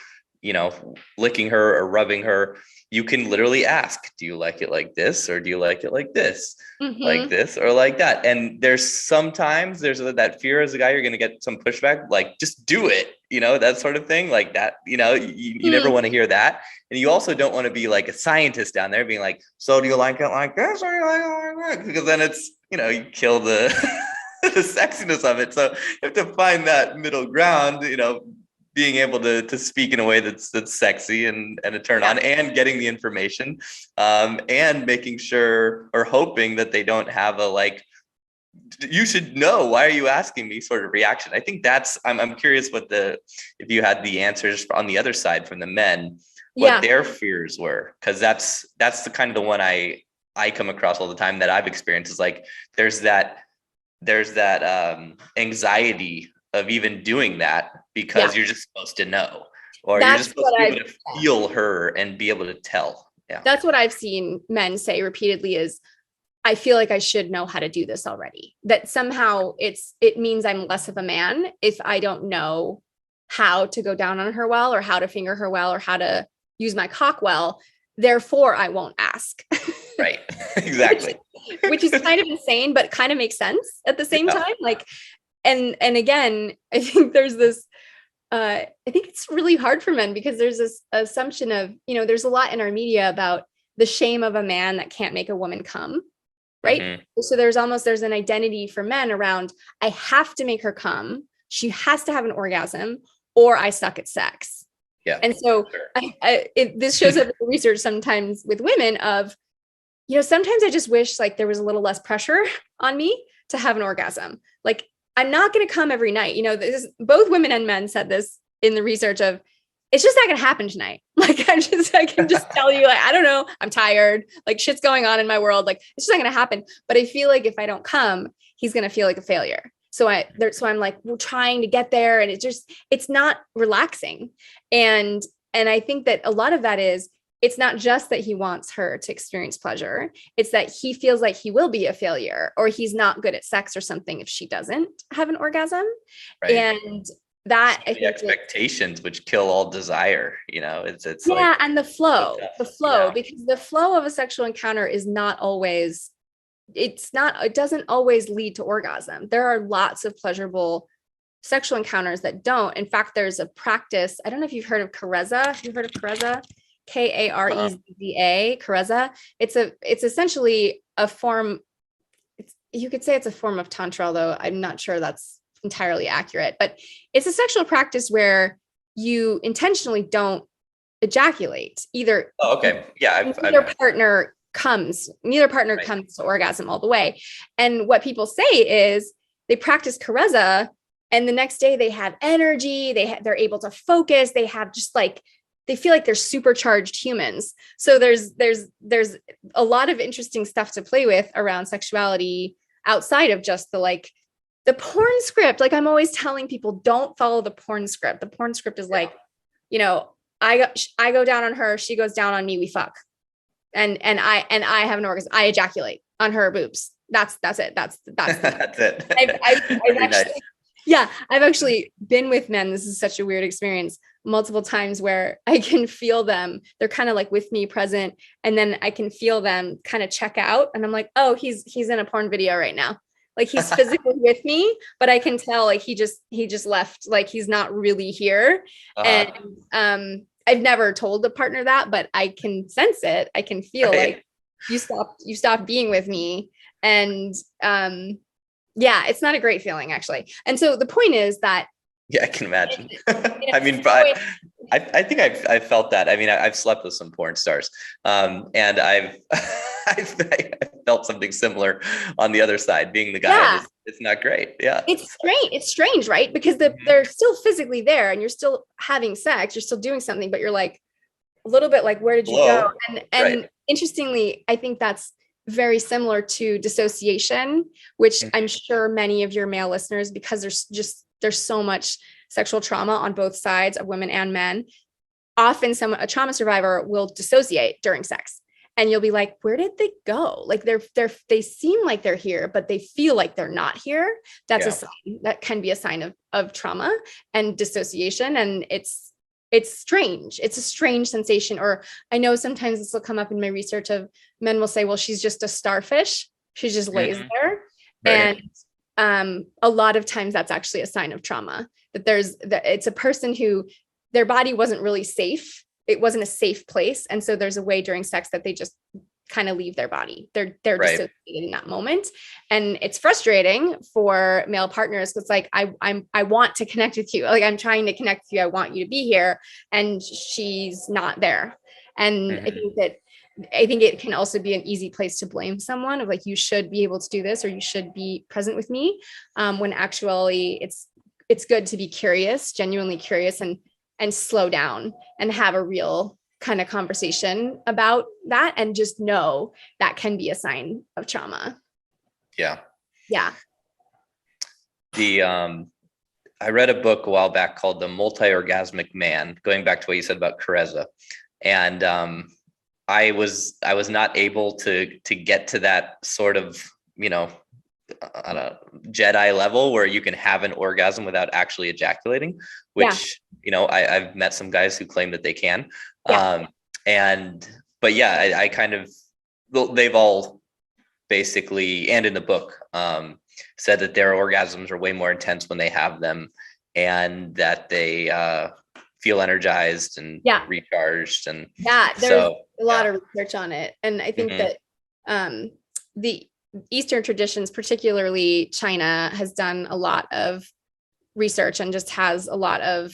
licking her or rubbing her, you can literally ask, do you like it like this? Or do you like it like this, like this, or like that? And there's sometimes there's that fear as a guy, you're going to get some pushback, like just do it, that sort of thing like that, you never want to hear that. And you also don't want to be like a scientist down there being like, so do you like it like this? Or do you like it like that? Because then it's, you kill the, the sexiness of it. So you have to find that middle ground, being able to speak in a way that's sexy and a turn on, and getting the information, and making sure or hoping that they don't have a like, you should know, why are you asking me sort of reaction. I think I'm curious if you had the answers on the other side from the men, what their fears were, because that's the kind of the one I I come across all the time that I've experienced is like, there's that anxiety of even doing that because you're just supposed to know, or you're just supposed to be able to feel her and be able to tell. Yeah. That's what I've seen men say repeatedly is, I feel like I should know how to do this already. That somehow it means I'm less of a man if I don't know how to go down on her well, or how to finger her well, or how to use my cock well. Therefore, I won't ask. Right. Exactly. which is kind of insane, but kind of makes sense at the same time. Like, and again, I think there's this, I think it's really hard for men because there's this assumption of, there's a lot in our media about the shame of a man that can't make a woman come. Right. Mm-hmm. So there's an identity for men around, I have to make her come. She has to have an orgasm or I suck at sex. Yeah. And so this shows up in the research sometimes with women of, sometimes I just wish like there was a little less pressure on me to have an orgasm. Like, I'm not going to come every night. Both women and men said this in the research of, it's just not going to happen tonight. Like, I can just tell you, like, I don't know, I'm tired, like shit's going on in my world. Like, it's just not going to happen. But I feel like if I don't come, he's going to feel like a failure. So I'm like, we're trying to get there. And it's not relaxing. And I think that a lot of that is, it's not just that he wants her to experience pleasure. It's that he feels like he will be a failure or he's not good at sex or something if she doesn't have an orgasm. Right. And that the expectations which kill all desire, it's and the flow, because the flow of a sexual encounter is not always, it doesn't always lead to orgasm. There are lots of pleasurable sexual encounters that don't. In fact, there's a practice. I don't know if you've heard of Carezza. Have you heard of Carezza? Karezza. Carezza. It's essentially a form. You could say it's a form of tantra, although I'm not sure that's entirely accurate. But it's a sexual practice where you intentionally don't ejaculate either. Oh, okay. Yeah. Neither partner comes to orgasm all the way. And what people say is they practice Carezza, and the next day they have energy. They're able to focus. They have just like, they feel like they're supercharged humans. So there's a lot of interesting stuff to play with around sexuality outside of just the porn script. Like, I'm always telling people, don't follow the porn script. The porn script is like, I go down on her, she goes down on me, we fuck. And I have an orgasm. I ejaculate on her boobs. That's it. That's it. I've actually been with men. This is such a weird experience multiple times where I can feel them. They're kind of like with me present. And then I can feel them kind of check out. And I'm like, oh, he's in a porn video right now. Like, he's physically with me, but I can tell like he just left, like he's not really here. And I've never told the partner that, but I can sense it. I can feel like you stopped being with me. And it's not a great feeling, actually. And so the point is that, I can imagine. I mean, I think I've felt that. I mean, I've slept with some porn stars, and I've felt something similar on the other side, being the guy. Yeah. It's not great. Yeah, it's strange, right? Because they're still physically there, and you're still having sex, you're still doing something, but you're like a little bit like, where did you go? And interestingly, I think that's very similar to dissociation, which I'm sure many of your male listeners, because there's so much sexual trauma on both sides of women and men. Often a trauma survivor will dissociate during sex, and you'll be like, where did they go? Like they seem like they're here, but they feel like they're not here. That's a sign. That can be a sign of trauma and dissociation. And it's strange. It's a strange sensation. Or I know sometimes this will come up in my research of men will say, well, she's just a starfish. She just lays there. Right. And a lot of times that's actually a sign of trauma, that it's a person who their body wasn't really safe. It wasn't a safe place. And so there's a way during sex that they just kind of leave their body. They're dissociated in that moment. And it's frustrating for male partners. It's like, I want to connect with you. Like, I'm trying to connect with you. I want you to be here. And she's not there. And I think it can also be an easy place to blame someone of like, you should be able to do this, or you should be present with me. When actually it's good to be curious, genuinely curious, and slow down and have a real kind of conversation about that, and just know that can be a sign of trauma. Yeah. Yeah. I read a book a while back called The Multi-Orgasmic Man, going back to what you said about Carezza. And I was not able to get to that sort of, on a Jedi level where you can have an orgasm without actually ejaculating, which, I've met some guys who claim that they can. Yeah. But yeah, I kind of, they've all basically, and in the book, said that their orgasms are way more intense when they have them, and that they feel energized and recharged. And there's a lot of research on it. And I think that the Eastern traditions, particularly China, has done a lot of research and just has a lot of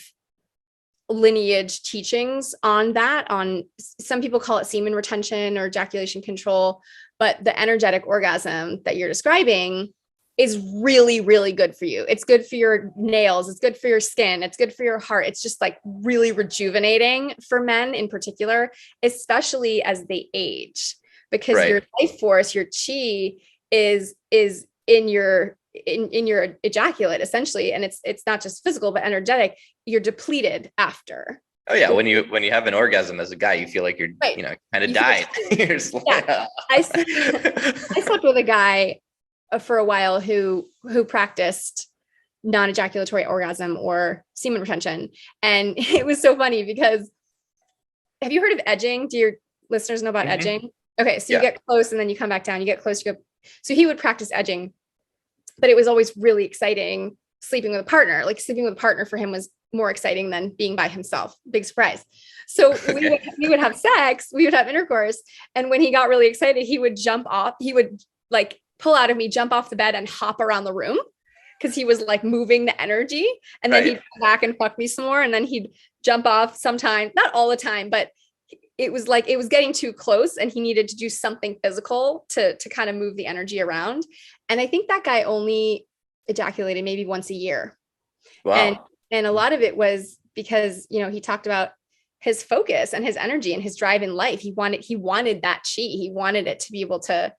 lineage teachings on that. On some people call it semen retention or ejaculation control, but the energetic orgasm that you're describing is really, really good for you. It's good for your nails. It's good for your skin. It's good for your heart. It's just like really rejuvenating for men in particular, especially as they age, because your life force, your chi is in your ejaculate essentially. And it's not just physical, but energetic. You're depleted after. Oh yeah. When you have an orgasm as a guy, you feel like you're, kind of died. I slept with a guy for a while who practiced non-ejaculatory orgasm or semen retention. And it was so funny because, have you heard of edging? Do your listeners know about edging? Okay. So you get close and then you come back down, you get close, so he would practice edging, but it was always really exciting sleeping with a partner. Like sleeping with a partner for him was more exciting than being by himself. Big surprise. So we would have sex, we would have intercourse. And when he got really excited, he would jump off, he would like pull out of me, jump off the bed and hop around the room, because he was like moving the energy. And then he'd come back and fuck me some more. And then he'd jump off sometime, not all the time, but it was like, it was getting too close and he needed to do something physical to kind of move the energy around. And I think that guy only ejaculated maybe once a year. Wow. And a lot of it was because, he talked about his focus and his energy and his drive in life. He wanted that chi. He wanted it to be able to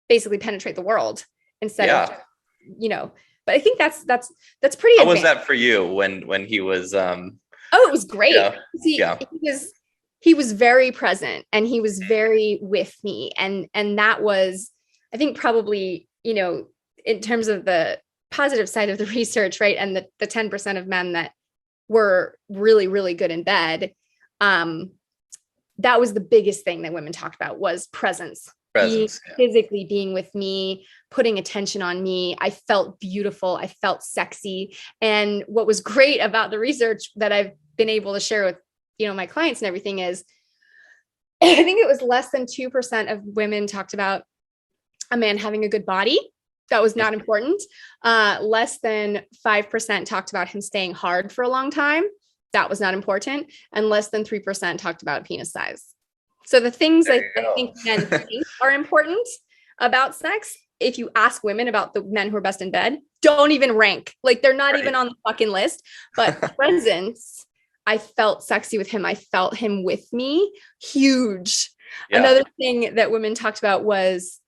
basically penetrate the world instead of, but I think that's pretty. How was that for you when he was, it was great. He was very present and he was very with me. And that was, I think probably, in terms of the positive side of the research, right. And the 10% of men that were really, really good in bed. That was the biggest thing that women talked about was presence. Physically being with me, putting attention on me. I felt beautiful. I felt sexy. And what was great about the research that I've been able to share with, my clients and everything is, I think it was less than 2% of women talked about a man having a good body. That was not important. Less than 5% talked about him staying hard for a long time. That was not important. And less than 3% talked about penis size. So the things I think men think are important about sex, if you ask women about the men who are best in bed, don't even rank. Like they're not even on the fucking list. But presence, I felt sexy with him. I felt him with me. Huge. Yeah. Another thing that women talked about was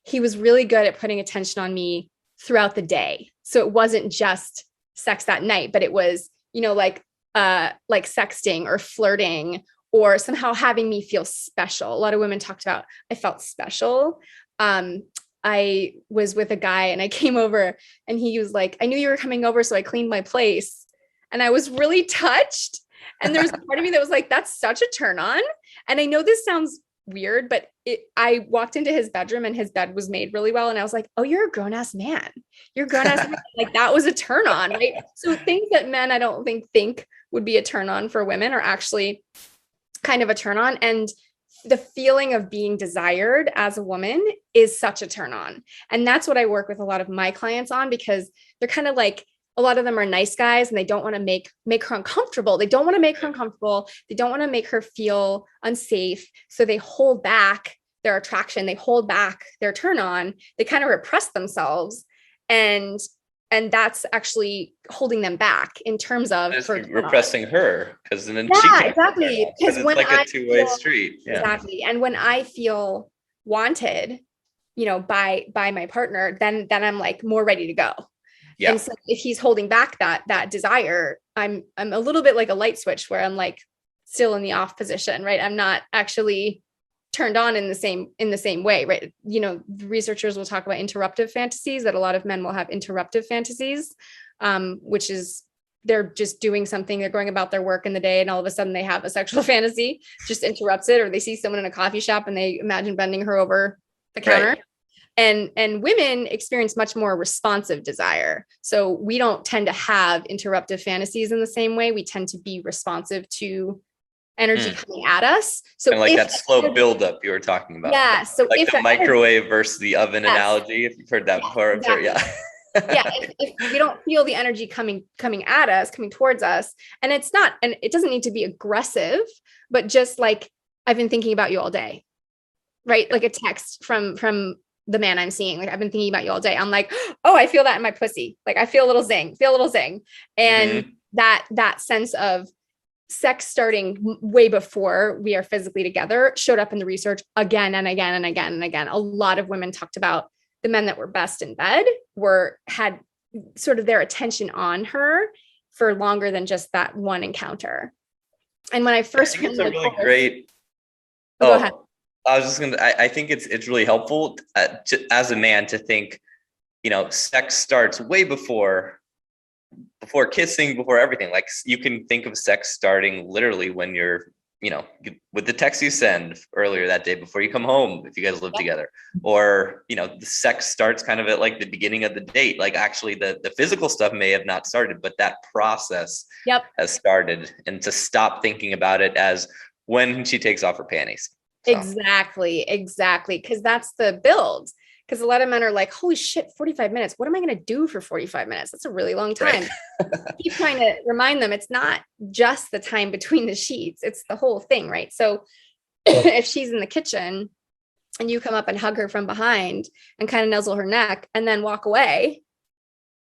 he was really good at putting attention on me throughout the day. So it wasn't just sex that night, but it was, like sexting or flirting or somehow having me feel special. A lot of women talked about, I felt special. I was with a guy and I came over and he was like, I knew you were coming over, so I cleaned my place. And I was really touched. And there was a part of me that was like, that's such a turn on. And I know this sounds weird, but I walked into his bedroom and his bed was made really well. And I was like, oh, you're a grown ass man. You're a grown ass man. Like that was a turn on, right? So things that men, I don't think would be a turn on for women are actually kind of a turn on. And the feeling of being desired as a woman is such a turn on. And that's what I work with a lot of my clients on, because they're kind of like, a lot of them are nice guys and they don't want to make her uncomfortable. They don't want to make her uncomfortable. They don't want to make her feel unsafe. So they hold back their attraction. They hold back their turn on. They kind of repress themselves. And and that's actually holding them back in terms of Just her repressing her, because then she yeah, can't. exactly. Because Because it's when like I a two-way feel, street. Yeah. exactly, and when I feel wanted, by my partner, then I'm like more ready to go. Yeah. And so if he's holding back that desire, I'm a little bit like a light switch where I'm like still in the off position, right? I'm not actually turned on in the same way, right? Researchers will talk about interruptive fantasies, that a lot of men will have interruptive fantasies, which is they're just doing something, they're going about their work in the day, and all of a sudden they have a sexual fantasy, just interrupts it, or they see someone in a coffee shop and they imagine bending her over the counter. Right. And women experience much more responsive desire. So we don't tend to have interruptive fantasies in the same way. We tend to be responsive to energy coming at us. So And like that slow buildup you were talking about. Yeah. So like if the microwave versus the oven Yes. analogy, if you've heard that before, I'm sure. Exactly. Yeah. Yeah, if we don't feel the energy coming at us, coming towards us, and it doesn't need to be aggressive, but just like, I've been thinking about you all day, right? Like a text from the man I'm seeing, like, I've been thinking about you all day. I'm like, oh, I feel that in my pussy. Like, I feel a little zing. And that sense of sex starting way before we are physically together showed up in the research again and again and again and again. A lot of women talked about the men that were best in bed had sort of their attention on her for longer than just that one encounter. And when I first it's a really great. Go ahead. I was just I think it's really helpful as a man to think, sex starts way before kissing, before everything. Like, you can think of sex starting literally when you're, with the text you send earlier that day before you come home, if you guys live together, or, the sex starts kind of at like the beginning of the date. Like, actually the physical stuff may have not started, but that process has started, and to stop thinking about it as when she takes off her panties. So. Exactly. Because that's the build. Because a lot of men are like, holy shit, 45 minutes. What am I going to do for 45 minutes? That's a really long time. Right. Keep trying to remind them it's not just the time between the sheets. It's the whole thing, right? So if she's in the kitchen and you come up and hug her from behind and kind of nuzzle her neck and then walk away,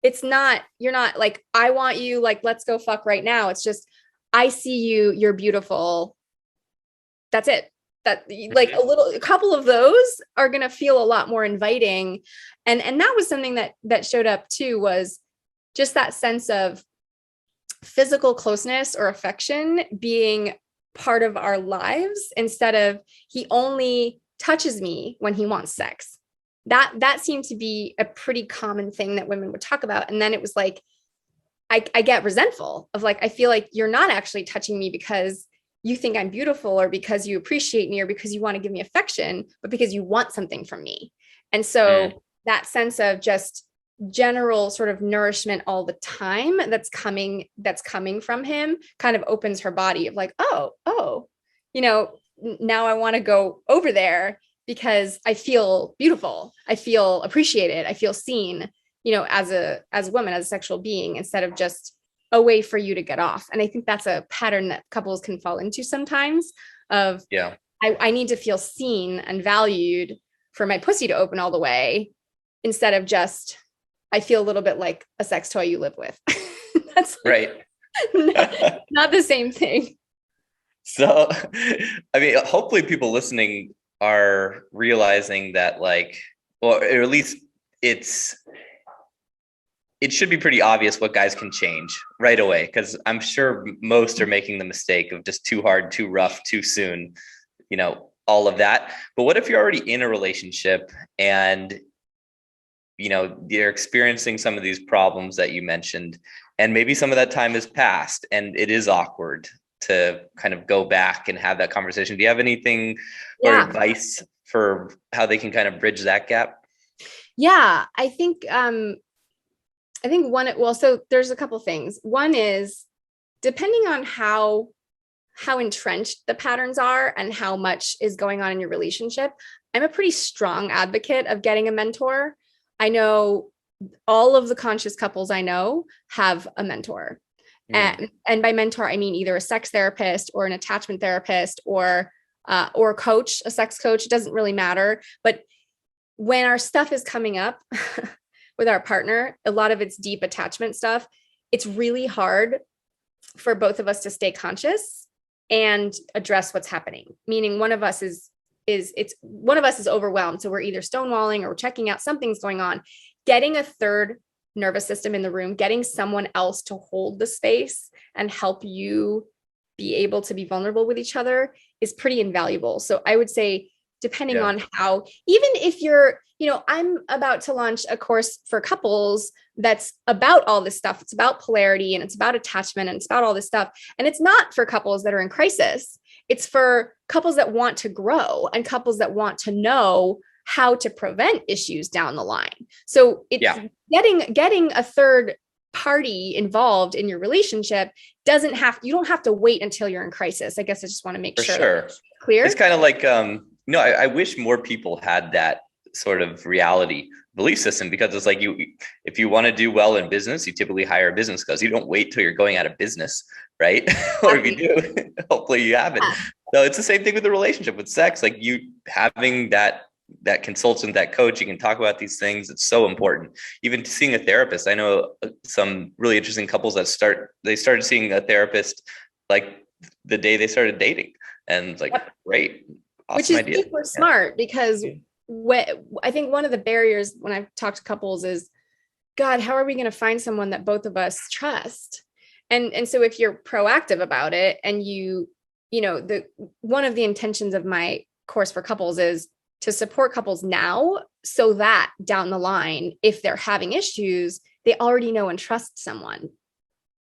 you're not like, I want you, like, let's go fuck right now. It's just, I see you, you're beautiful. That's it. That, like, a couple of those are going to feel a lot more inviting. And that was something that showed up too, was just that sense of physical closeness or affection being part of our lives, instead of, he only touches me when he wants sex. That seemed to be a pretty common thing that women would talk about. And then it was like, I get resentful of, like, I feel like you're not actually touching me because you think I'm beautiful, or because you appreciate me, or because you want to give me affection, but because you want something from me. And so that sense of just general sort of nourishment all the time that's coming from him kind of opens her body of like, oh, now I want to go over there because I feel beautiful. I feel appreciated. I feel seen, as a woman, as a sexual being, instead of just a way for you to get off. And I think that's a pattern that couples can fall into sometimes of, I need to feel seen and valued for my pussy to open all the way, instead of just, I feel a little bit like a sex toy you live with. That's right. not the same thing. So, I mean, hopefully people listening are realizing that, like, or at least it should be pretty obvious what guys can change right away, because I'm sure most are making the mistake of just too hard, too rough, too soon, all of that. But what if you're already in a relationship and, you're experiencing some of these problems that you mentioned, and maybe some of that time has passed and it is awkward to kind of go back and have that conversation? Do you have anything or advice for how they can kind of bridge that gap? Yeah, I think so there's a couple things. One is, depending on how entrenched the patterns are and how much is going on in your relationship, I'm a pretty strong advocate of getting a mentor. I know all of the conscious couples I know have a mentor. And by mentor, I mean either a sex therapist or an attachment therapist or a coach, a sex coach. It doesn't really matter. But when our stuff is coming up, with our partner, a lot of it's deep attachment stuff. It's really hard for both of us to stay conscious and address what's happening. Meaning one of us is overwhelmed. So we're either stonewalling or we're checking out, something's going on. Getting a third nervous system in the room, getting someone else to hold the space and help you be able to be vulnerable with each other is pretty invaluable. So I would say, depending on how, even if you're, I'm about to launch a course for couples that's about all this stuff. It's about polarity and it's about attachment and it's about all this stuff. And it's not for couples that are in crisis. It's for couples that want to grow and couples that want to know how to prevent issues down the line. So it's getting a third party involved in your relationship you don't have to wait until you're in crisis. I guess I just want to make sure. Clear. It's kind of like, I wish more people had that sort of reality belief system, because it's like if you want to do well in business, you typically hire a business coach. You don't wait till you're going out of business, right? Or if you do, hopefully you haven't. So it's the same thing with the relationship with sex. Like you having that consultant, that coach, you can talk about these things. It's so important. Even seeing a therapist. I know some really interesting couples that started seeing a therapist like the day they started dating, and it's like, great. Awesome. Which is idea. super smart, because I think one of the barriers when I talk to couples is, God, how are we going to find someone that both of us trust? And so if you're proactive about it, and one of the intentions of my course for couples is to support couples now, so that down the line, if they're having issues, they already know and trust someone.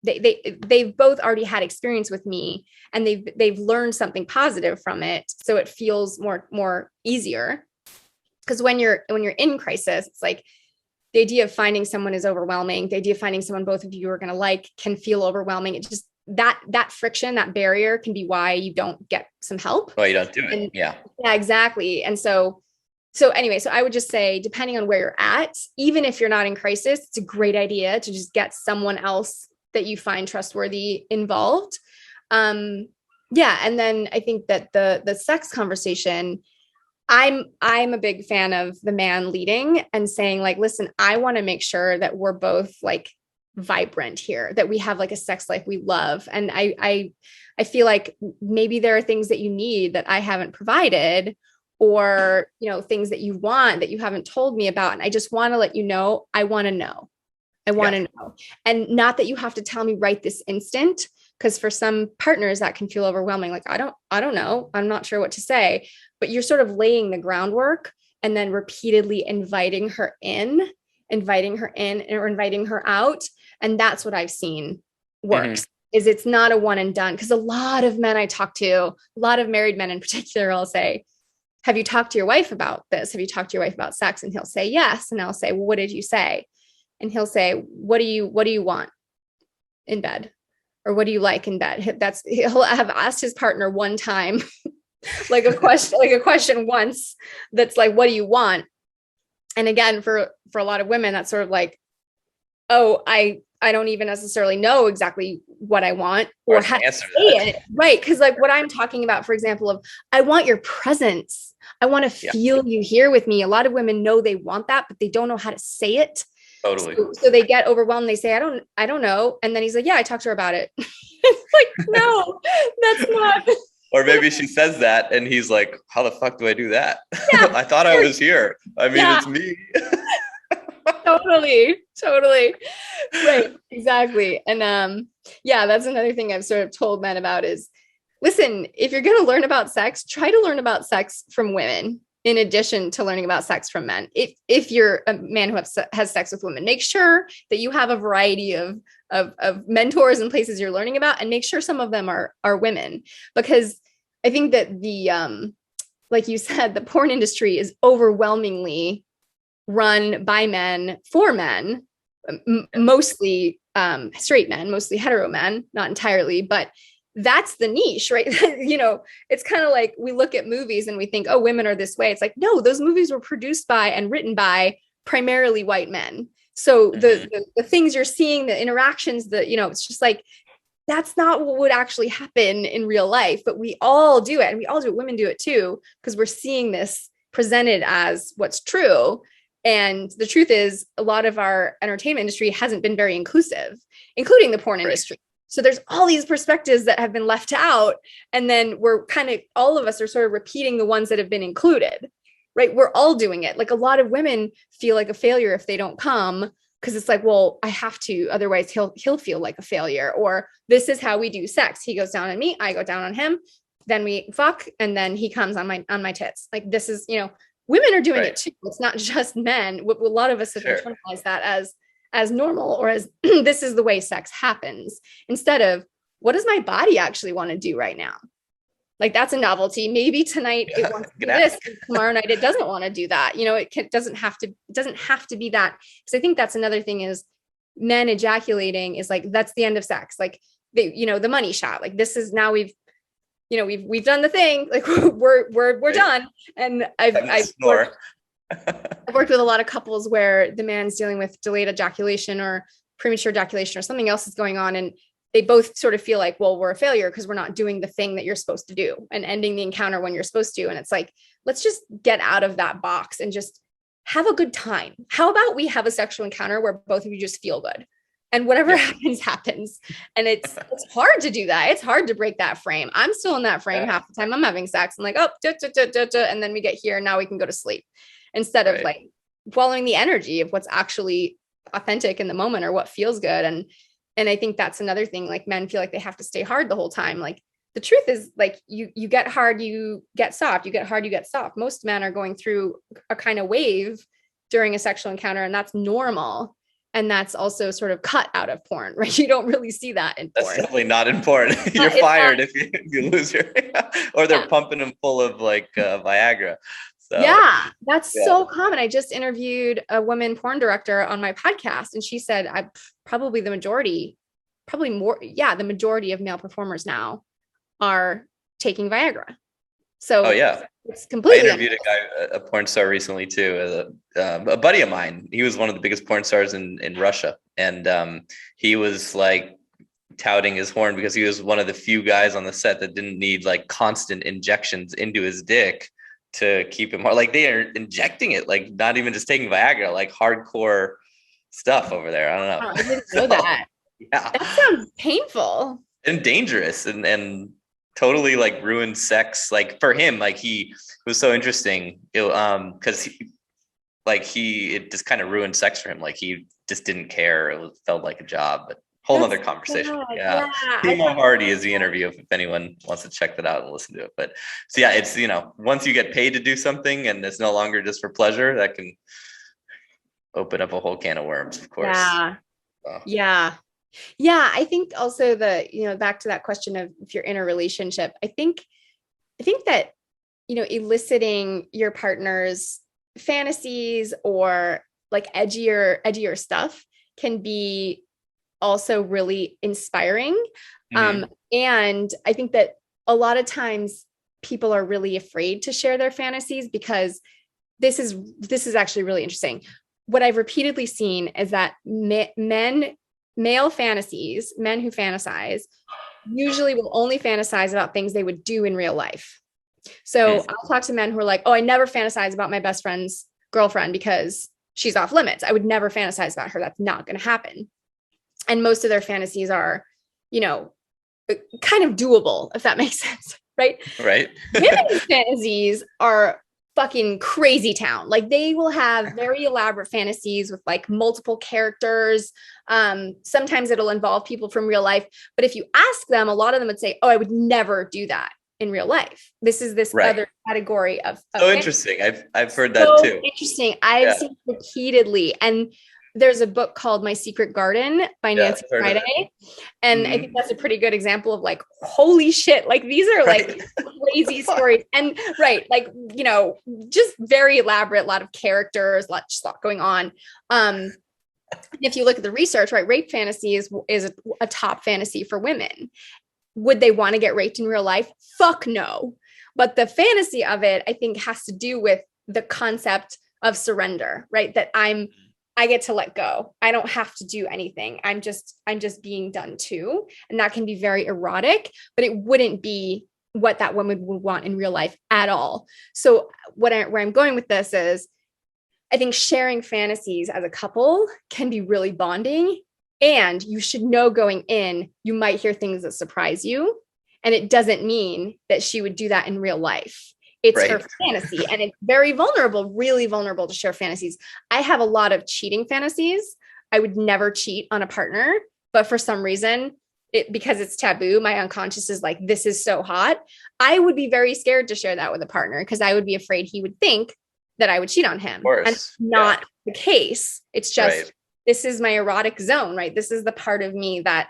They've both already had experience with me, and they've learned something positive from it. So it feels more easier. Because when you're in crisis, it's like the idea of finding someone is overwhelming. The idea of finding someone both of you are going to like can feel overwhelming. It just that friction, that barrier can be why you don't get some help. Oh, you don't do it. Yeah, exactly. And so anyway, so I would just say, depending on where you're at, even if you're not in crisis, it's a great idea to just get someone else that you find trustworthy involved. And then I think that the sex conversation, I'm a big fan of the man leading and saying, like, listen, I want to make sure that we're both like vibrant here, that we have like a sex life we love. And I feel like maybe there are things that you need that I haven't provided, or, things that you want that you haven't told me about. And I just want to let you know, I want to know. And not that you have to tell me right this instant, because for some partners that can feel overwhelming. Like, I don't know. I'm not sure what to say, but you're sort of laying the groundwork and then repeatedly inviting her in or inviting her out. And that's what I've seen works. Is it's not a one and done. Because a lot of men I talk to, a lot of married men in particular, I'll say, have you talked to your wife about this? Have you talked to your wife about sex? And he'll say, yes. And I'll say, well, what did you say? And he'll say, what do you want in bed? Or what do you like in bed? He'll have asked his partner one time, like a question once, that's like, what do you want? And again, for a lot of women, that's sort of like, oh, I don't even necessarily know exactly what I want or how to say it. Right. Because like what I'm talking about, for example, of I want your presence. I want to feel you here with me. A lot of women know they want that, but they don't know how to say it. Totally. So they get overwhelmed. They say, I don't know. And then he's like, yeah, I talked to her about it. It's like, no, that's not. Or maybe she says that and he's like, how the fuck do I do that? Yeah, I thought I was here. I mean, it's me. Totally. Right. Exactly. And that's another thing I've sort of told men about is, listen, if you're going to learn about sex, try to learn about sex from women in addition to learning about sex from men. If you're a man who has sex with women, make sure that you have a variety of mentors and places you're learning about, and make sure some of them are women, because I think that the, like you said, the porn industry is overwhelmingly run by men for men, mostly straight men, mostly hetero men, not entirely, but that's the niche, right? It's kind of like we look at movies and we think, oh, women are this way. It's like, no, those movies were produced by and written by primarily white men. So the things you're seeing, the interactions, it's just like, that's not what would actually happen in real life, but we all do it. And we all do it. Women do it too, because we're seeing this presented as what's true. And the truth is, a lot of our entertainment industry hasn't been very inclusive, including the porn industry. So there's all these perspectives that have been left out. And then we're kind of, all of us are sort of repeating the ones that have been included, right? We're all doing it. Like a lot of women feel like a failure if they don't come, because it's like, well, I have to, otherwise he'll feel like a failure. Or this is how we do sex. He goes down on me, I go down on him, then we fuck, and then he comes on my tits. Like this is, women are doing it too. It's not just men. A lot of us have internalized that as normal, or as this is the way sex happens, instead of what does my body actually want to do right now? Like that's a novelty. Maybe tonight it wants to do this, and tomorrow night it doesn't want to do that. It doesn't have to be that. Because I think that's another thing is men ejaculating is like, that's the end of sex. Like the money shot, like this is now we've done the thing, like we're done. And I've worked with a lot of couples where the man's dealing with delayed ejaculation or premature ejaculation or something else is going on. And they both sort of feel like, well, we're a failure because we're not doing the thing that you're supposed to do and ending the encounter when you're supposed to. And it's like, let's just get out of that box and just have a good time. How about we have a sexual encounter where both of you just feel good? And whatever happens. And it's hard to do that. It's hard to break that frame. I'm still in that frame half the time I'm having sex. I'm like, oh, and then we get here and now we can go to sleep, instead of like following the energy of what's actually authentic in the moment or what feels good. And I think that's another thing, like men feel like they have to stay hard the whole time. Like the truth is, like you get hard, you get soft, you get hard, you get soft. Most men are going through a kind of wave during a sexual encounter, and that's normal. And that's also sort of cut out of porn, right? You don't really see that in porn. That's definitely not in porn. You're fired if you lose your, or they're pumping them full of like Viagra. So, that's so common. I just interviewed a woman porn director on my podcast, and she said the majority of male performers now are taking Viagra. So it's completely. I interviewed a porn star recently too, a buddy of mine. He was one of the biggest porn stars in Russia, and he was like touting his horn because he was one of the few guys on the set that didn't need like constant injections into his dick to keep him hard. Like they are injecting it, like not even just taking Viagra, like hardcore stuff over there. I don't know. Oh, I didn't know that. Yeah, that sounds painful and dangerous, and totally like ruined sex. Like for him, like it was so interesting, because it just kind of ruined sex for him. Like he just didn't care. It felt like a job, but whole other conversation. Timo Hardy is the interview if anyone wants to check that out and listen to it. But so it's once you get paid to do something and it's no longer just for pleasure, that can open up a whole can of worms, of course. I think also back to that question of if you're in a relationship, I think that eliciting your partner's fantasies or like edgier stuff can be also really inspiring. And I think that a lot of times people are really afraid to share their fantasies, because this is actually really interesting. What I've repeatedly seen is that male fantasies, men who fantasize, usually will only fantasize about things they would do in real life. So I'll talk to men who are like, oh, I never fantasize about my best friend's girlfriend because she's off limits. I would never fantasize about her. That's not going to happen. And most of their fantasies are, kind of doable, if that makes sense. Right. Women's fantasies are fucking crazy town. Like they will have very elaborate fantasies with like multiple characters. Sometimes it'll involve people from real life. But if you ask them, a lot of them would say, oh, I would never do that in real life. This is this other category of interesting. I've heard that too. Interesting. I've seen repeatedly. And there's a book called My Secret Garden by Nancy Friday. And I think that's a pretty good example of like, holy shit, like these are like crazy stories. And just very elaborate, a lot of characters, a lot going on. If you look at the research, right, rape fantasy is a top fantasy for women. Would they want to get raped in real life? Fuck no. But the fantasy of it, I think, has to do with the concept of surrender, right? That I get to let go. I don't have to do anything. I'm just being done too. And that can be very erotic, but it wouldn't be what that woman would want in real life at all. So where I'm going with this is I think sharing fantasies as a couple can be really bonding, and you should know going in, you might hear things that surprise you. And it doesn't mean that she would do that in real life. It's her fantasy, and it's very vulnerable, really vulnerable to share fantasies. I have a lot of cheating fantasies. I would never cheat on a partner, but for some reason, because it's taboo, my unconscious is like, this is so hot. I would be very scared to share that with a partner because I would be afraid he would think that I would cheat on him. And it's not the case. It's just, this is my erotic zone, right? This is the part of me that,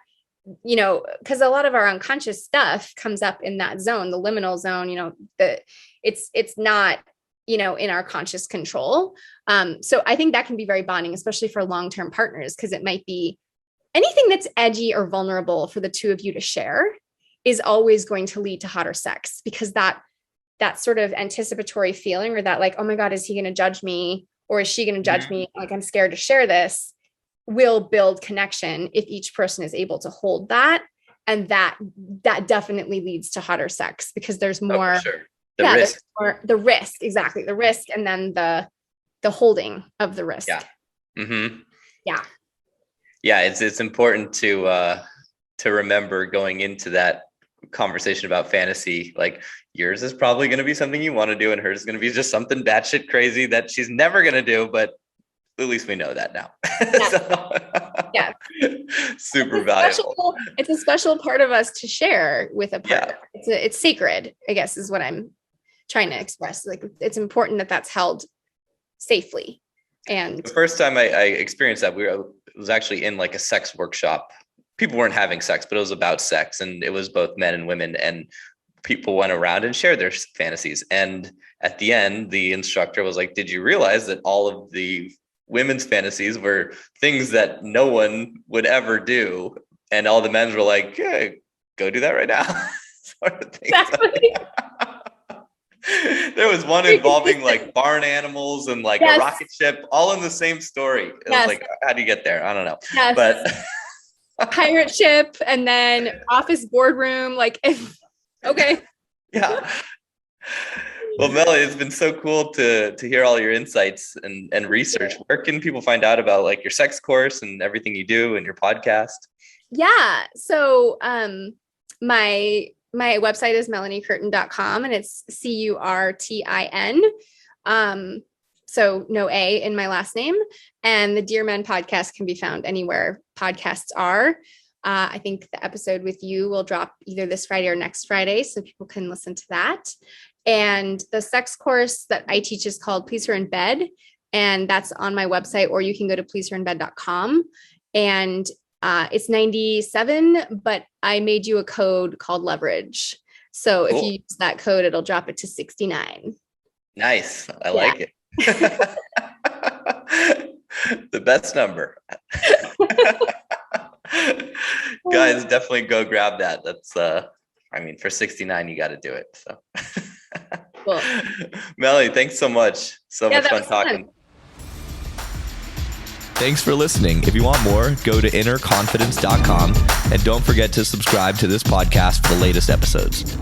because a lot of our unconscious stuff comes up in that zone, the liminal zone, it's not, in our conscious control. So I think that can be very bonding, especially for long-term partners, because it might be anything that's edgy or vulnerable for the two of you to share is always going to lead to hotter sex, because that sort of anticipatory feeling, or that like, oh my God, is he going to judge me? Or is she going to judge me? Like, I'm scared to share this, will build connection if each person is able to hold that. And that definitely leads to hotter sex, because there's more, the risk. The risk, exactly. The risk. And then the holding of the risk. Yeah. Mm-hmm. Yeah. Yeah. It's important to remember going into that conversation about fantasy, like yours is probably going to be something you want to do, and hers is going to be just something batshit crazy that she's never going to do, but at least we know that now. Yeah. Yeah. Super valuable. It's a special part of us to share with a partner. Yeah. It's sacred, I guess, is what I'm trying to express. Like, it's important that that's held safely. And the first time I experienced that, it was actually in like a sex workshop. People weren't having sex, but it was about sex, and it was both men and women, and people went around and shared their fantasies. And at the end, the instructor was like, did you realize that all of the women's fantasies were things that no one would ever do? And all the men were like, yeah, go do that right now. Sort of thing. Exactly. There was one involving like barn animals and like a rocket ship, all in the same story. It was like, how do you get there? I don't know. Yes. But pirate ship, and then office boardroom, like, okay. Yeah. Well, Melanie, it's been so cool to hear all your insights and research. Where can people find out about like your sex course and everything you do and your podcast? Yeah. So my website is melaniecurtin.com, and it's CURTIN. So no A in my last name. And the Dear Men podcast can be found anywhere podcasts are. I think the episode with you will drop either this Friday or next Friday, so people can listen to that. And the sex course that I teach is called Please Her in Bed, and that's on my website, or you can go to pleaseherinbed.com. And it's $97, but I made you a code called Leverage. So if you use that code, it'll drop it to $69. Nice. I like it. The best number. Guys, definitely go grab that. That's for $69 you got to do it. So cool. Melanie, thanks so much. So much fun talking. Thanks for listening. If you want more, go to innerconfidence.com, and don't forget to subscribe to this podcast for the latest episodes.